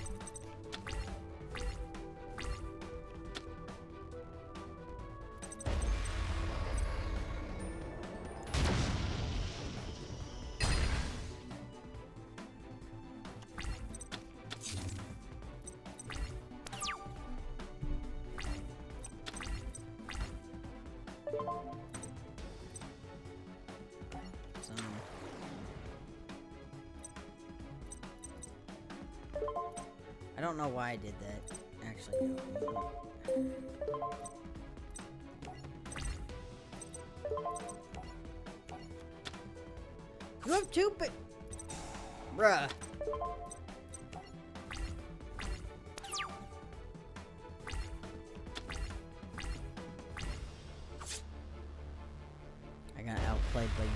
I don't know why I did that. Actually, no. You have two, but... Bruh. I got outplayed by you.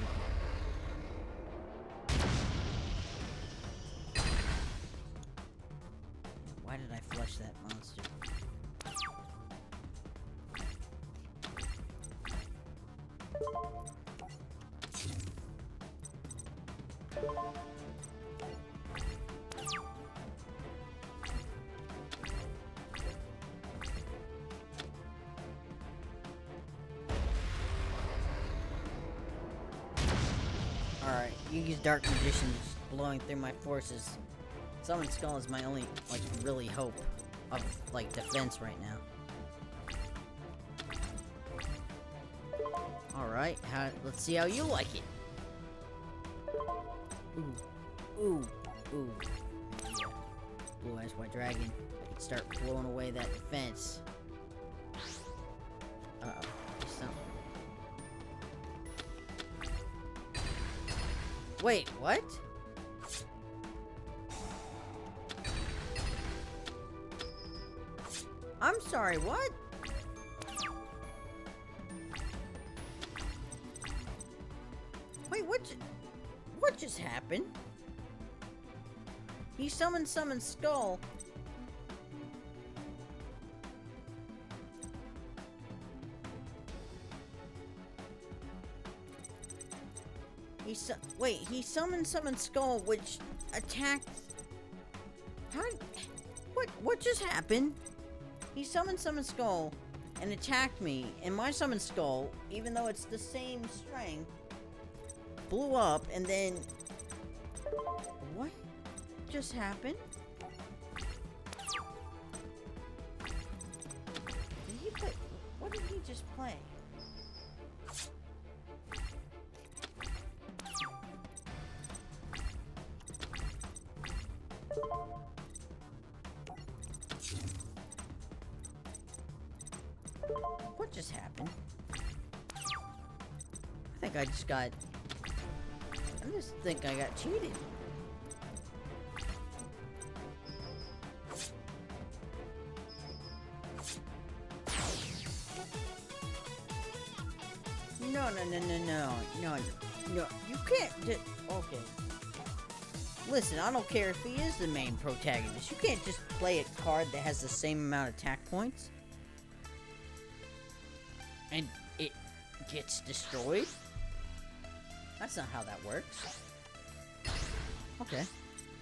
that monster. Alright, Yugi's Dark Magician is blowing through my forces. Summon Skull is my only, like, really hope of, like, defense right now. Alright, let's see how you like it. Ooh. Ooh. Ooh. Yeah. Blue Eyes White Dragon. I can start blowing away that defense. Uh-oh. Wait, what? I'm sorry, what? Wait, what just happened? He summoned Skull. He summoned Skull, which attacked... What just happened? He summoned Skull and attacked me, and my Summon Skull, even though it's the same strength, blew up, and then... What just happened? Did he play... What did he just play? What just happened? I just think I got cheated. No. You can't okay. Listen, I don't care if he is the main protagonist. You can't just play a card that has the same amount of attack points and it gets destroyed. That's not how that works. Okay.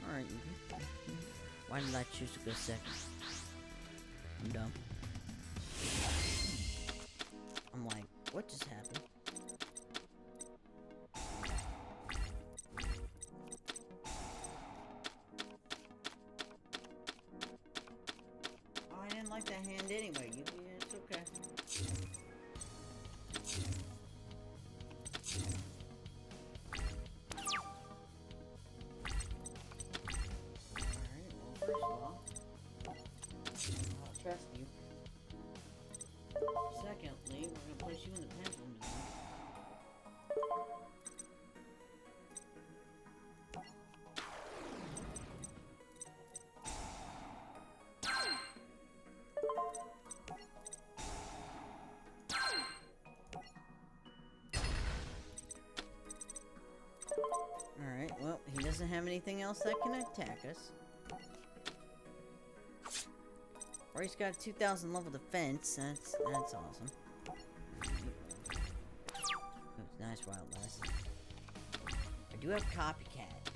Alright, why did I choose to go second? I'm dumb. I'm like, what just happened? Oh, I didn't like that hand anyway. It's okay. Trust you. Secondly, we're gonna place you in the pendulum zone. Alright, well, he doesn't have anything else that can attack us. Or he's got a 2,000 level defense. That's awesome. Ooh, nice Wild Blast. I do have Copycat.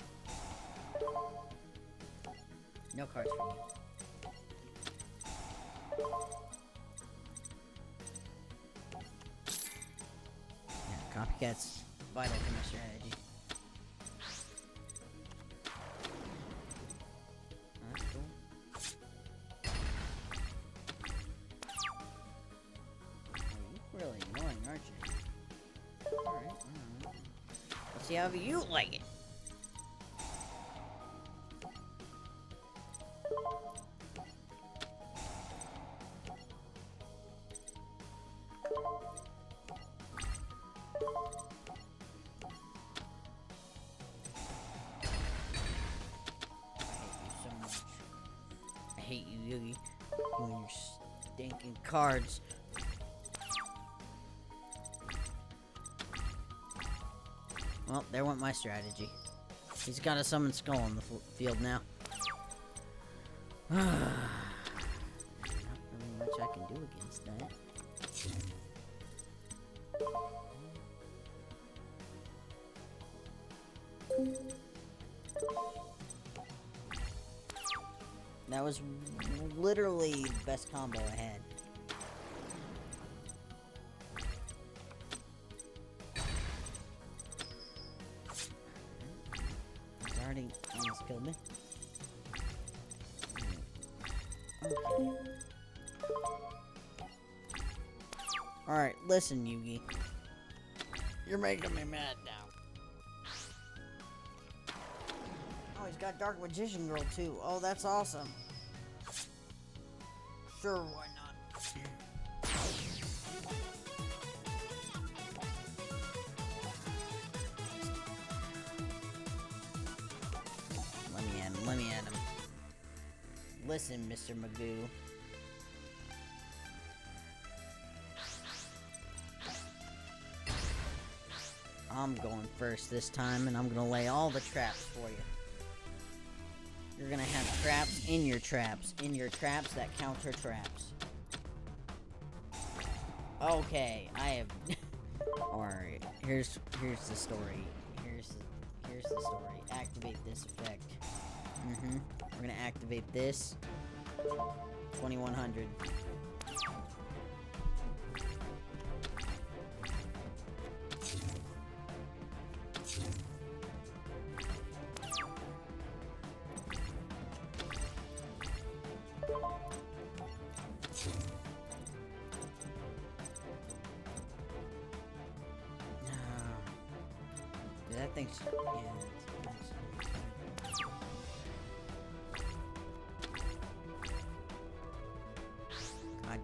No cards for you. Yeah, Copycat's vital to my strategy. That's cool. Really annoying, aren't you? Alright, let's see how you like it. I hate you, Yugi. You and your stinking cards. Well, there went my strategy. He's got a Summon Skull on the field now. That was literally the best combo I had. It's already almost killed me. Okay. Alright, listen, Yugi. You're making me mad now. Oh, he's got Dark Magician Girl, too. Oh, that's awesome. Sure, why not? Let me at him. Listen, Mr. Magoo. I'm going first this time, and I'm gonna lay all the traps for you. You're gonna have traps in your traps that counter traps. Okay, I have. Alright, here's the story. Here's the story. Activate this effect. We're gonna activate this. 2100. That thing's... yeah, God.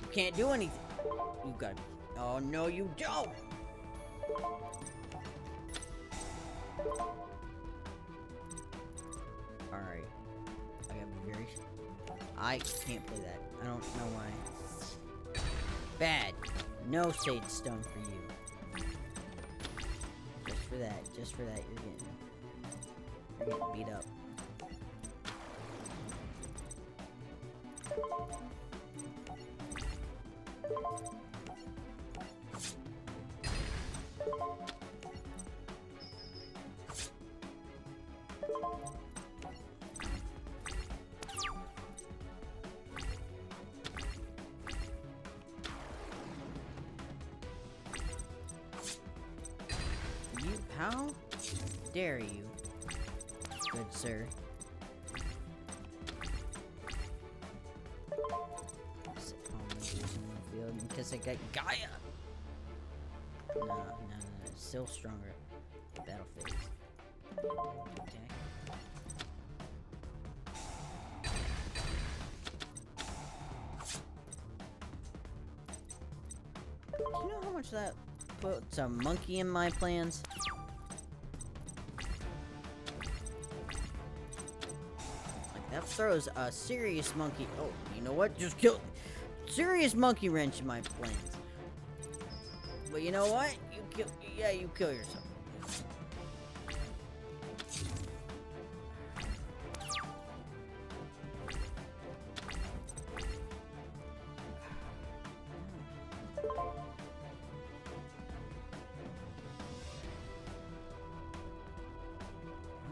You can't do anything. You got... oh, no, you don't! Alright. I can't play that. I don't know why. Bad. No Sage Stone for you. Just for that, you're getting beat up. How dare you, good sir? Sit home and do some in the field because I got Gaia. No, still stronger. Battle phase. Okay. Do you know how much that puts a monkey in my plans? That throws a serious monkey. Oh, you know what? Just kill. Serious monkey wrench in my plans. But you know what? You kill. Yeah, you kill yourself.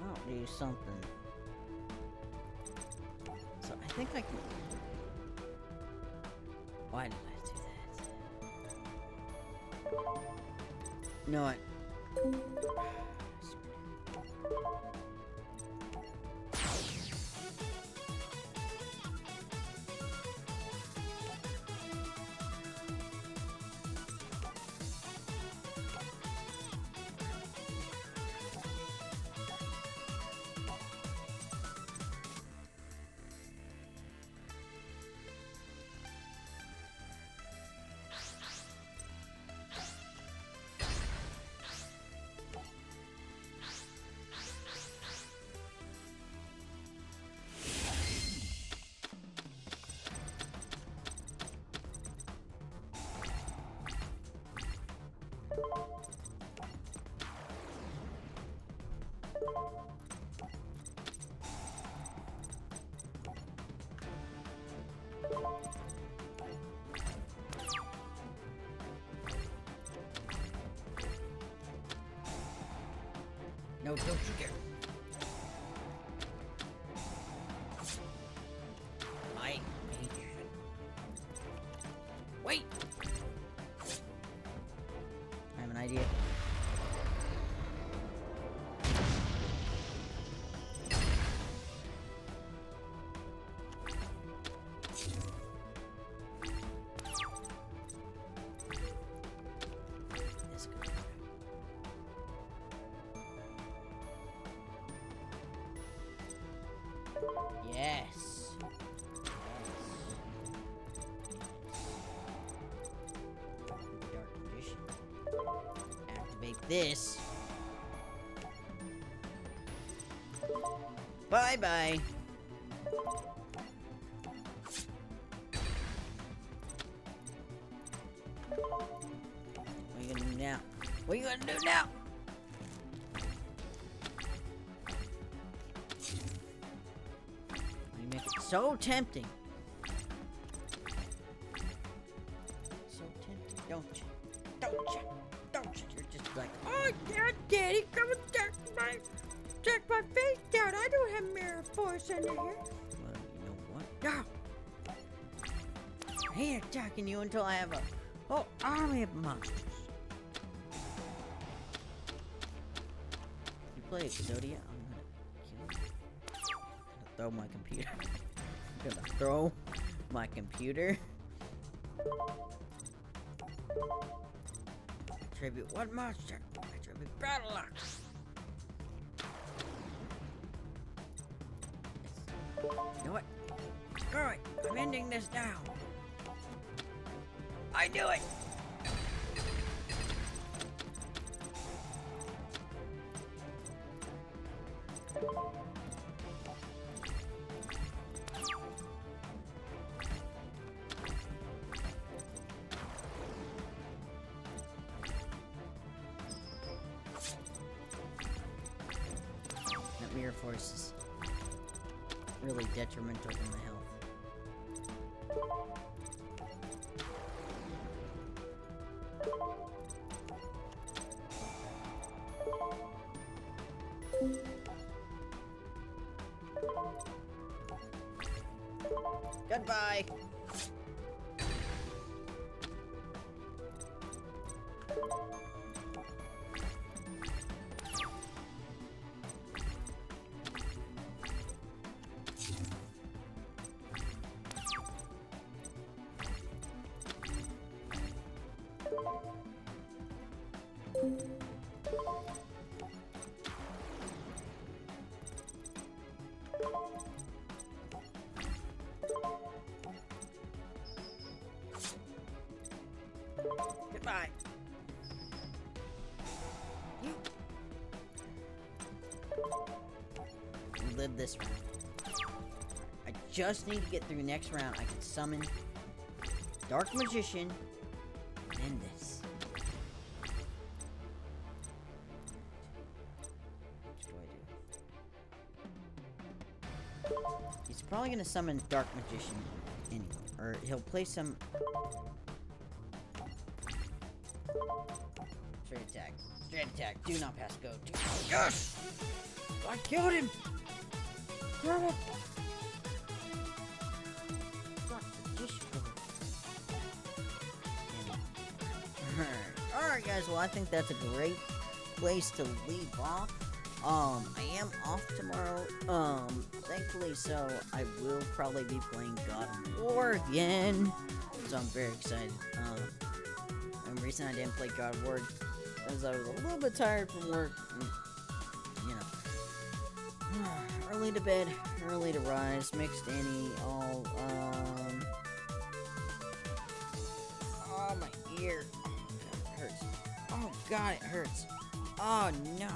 I'll do something. So I think I can... why did I do that? You know what? No, don't you dare. idea. This guy. Yes. Dark Magician. Activate this. Bye bye. What are you gonna do now? What are you gonna do now? You make it so tempting. So tempting, don't you? Don't you? Don't you? You're just like, Oh, yeah, Daddy, come and check my face down. I don't have mirror force under here. well, you know what? No. I ain't attacking you until I have a whole army of monsters. You play Exodia? I'm gonna kill you. I'm gonna throw my computer. I'm gonna throw my computer. Attribute what monster? Attribute battle axe. You know what? Screw it. I'm ending this now. I knew it. That mirror force is really detrimental to my health. Goodbye. Goodbye. You live this round. I just need to get through next round. I can summon Dark Magician and this. What do I do? He's probably gonna summon Dark Magician anyway, or he'll play some. Straight attack. Straight attack. Do not pass go. Do not. Yes! I killed him! Damn it! Alright guys, well I think that's a great place to leave off. I am off tomorrow. Thankfully so I will probably be playing God of War again. So I'm very excited. And the reason I didn't play God of War is I was a little bit tired from work. And, you know, early to bed, early to rise, mixed any, all, oh, my ear. It hurts. Oh, God, it hurts. Oh, no.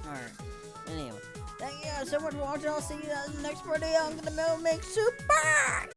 Alright. Anyway. Thank you guys so much for watching. I'll see you guys in the next video. I'm gonna make super.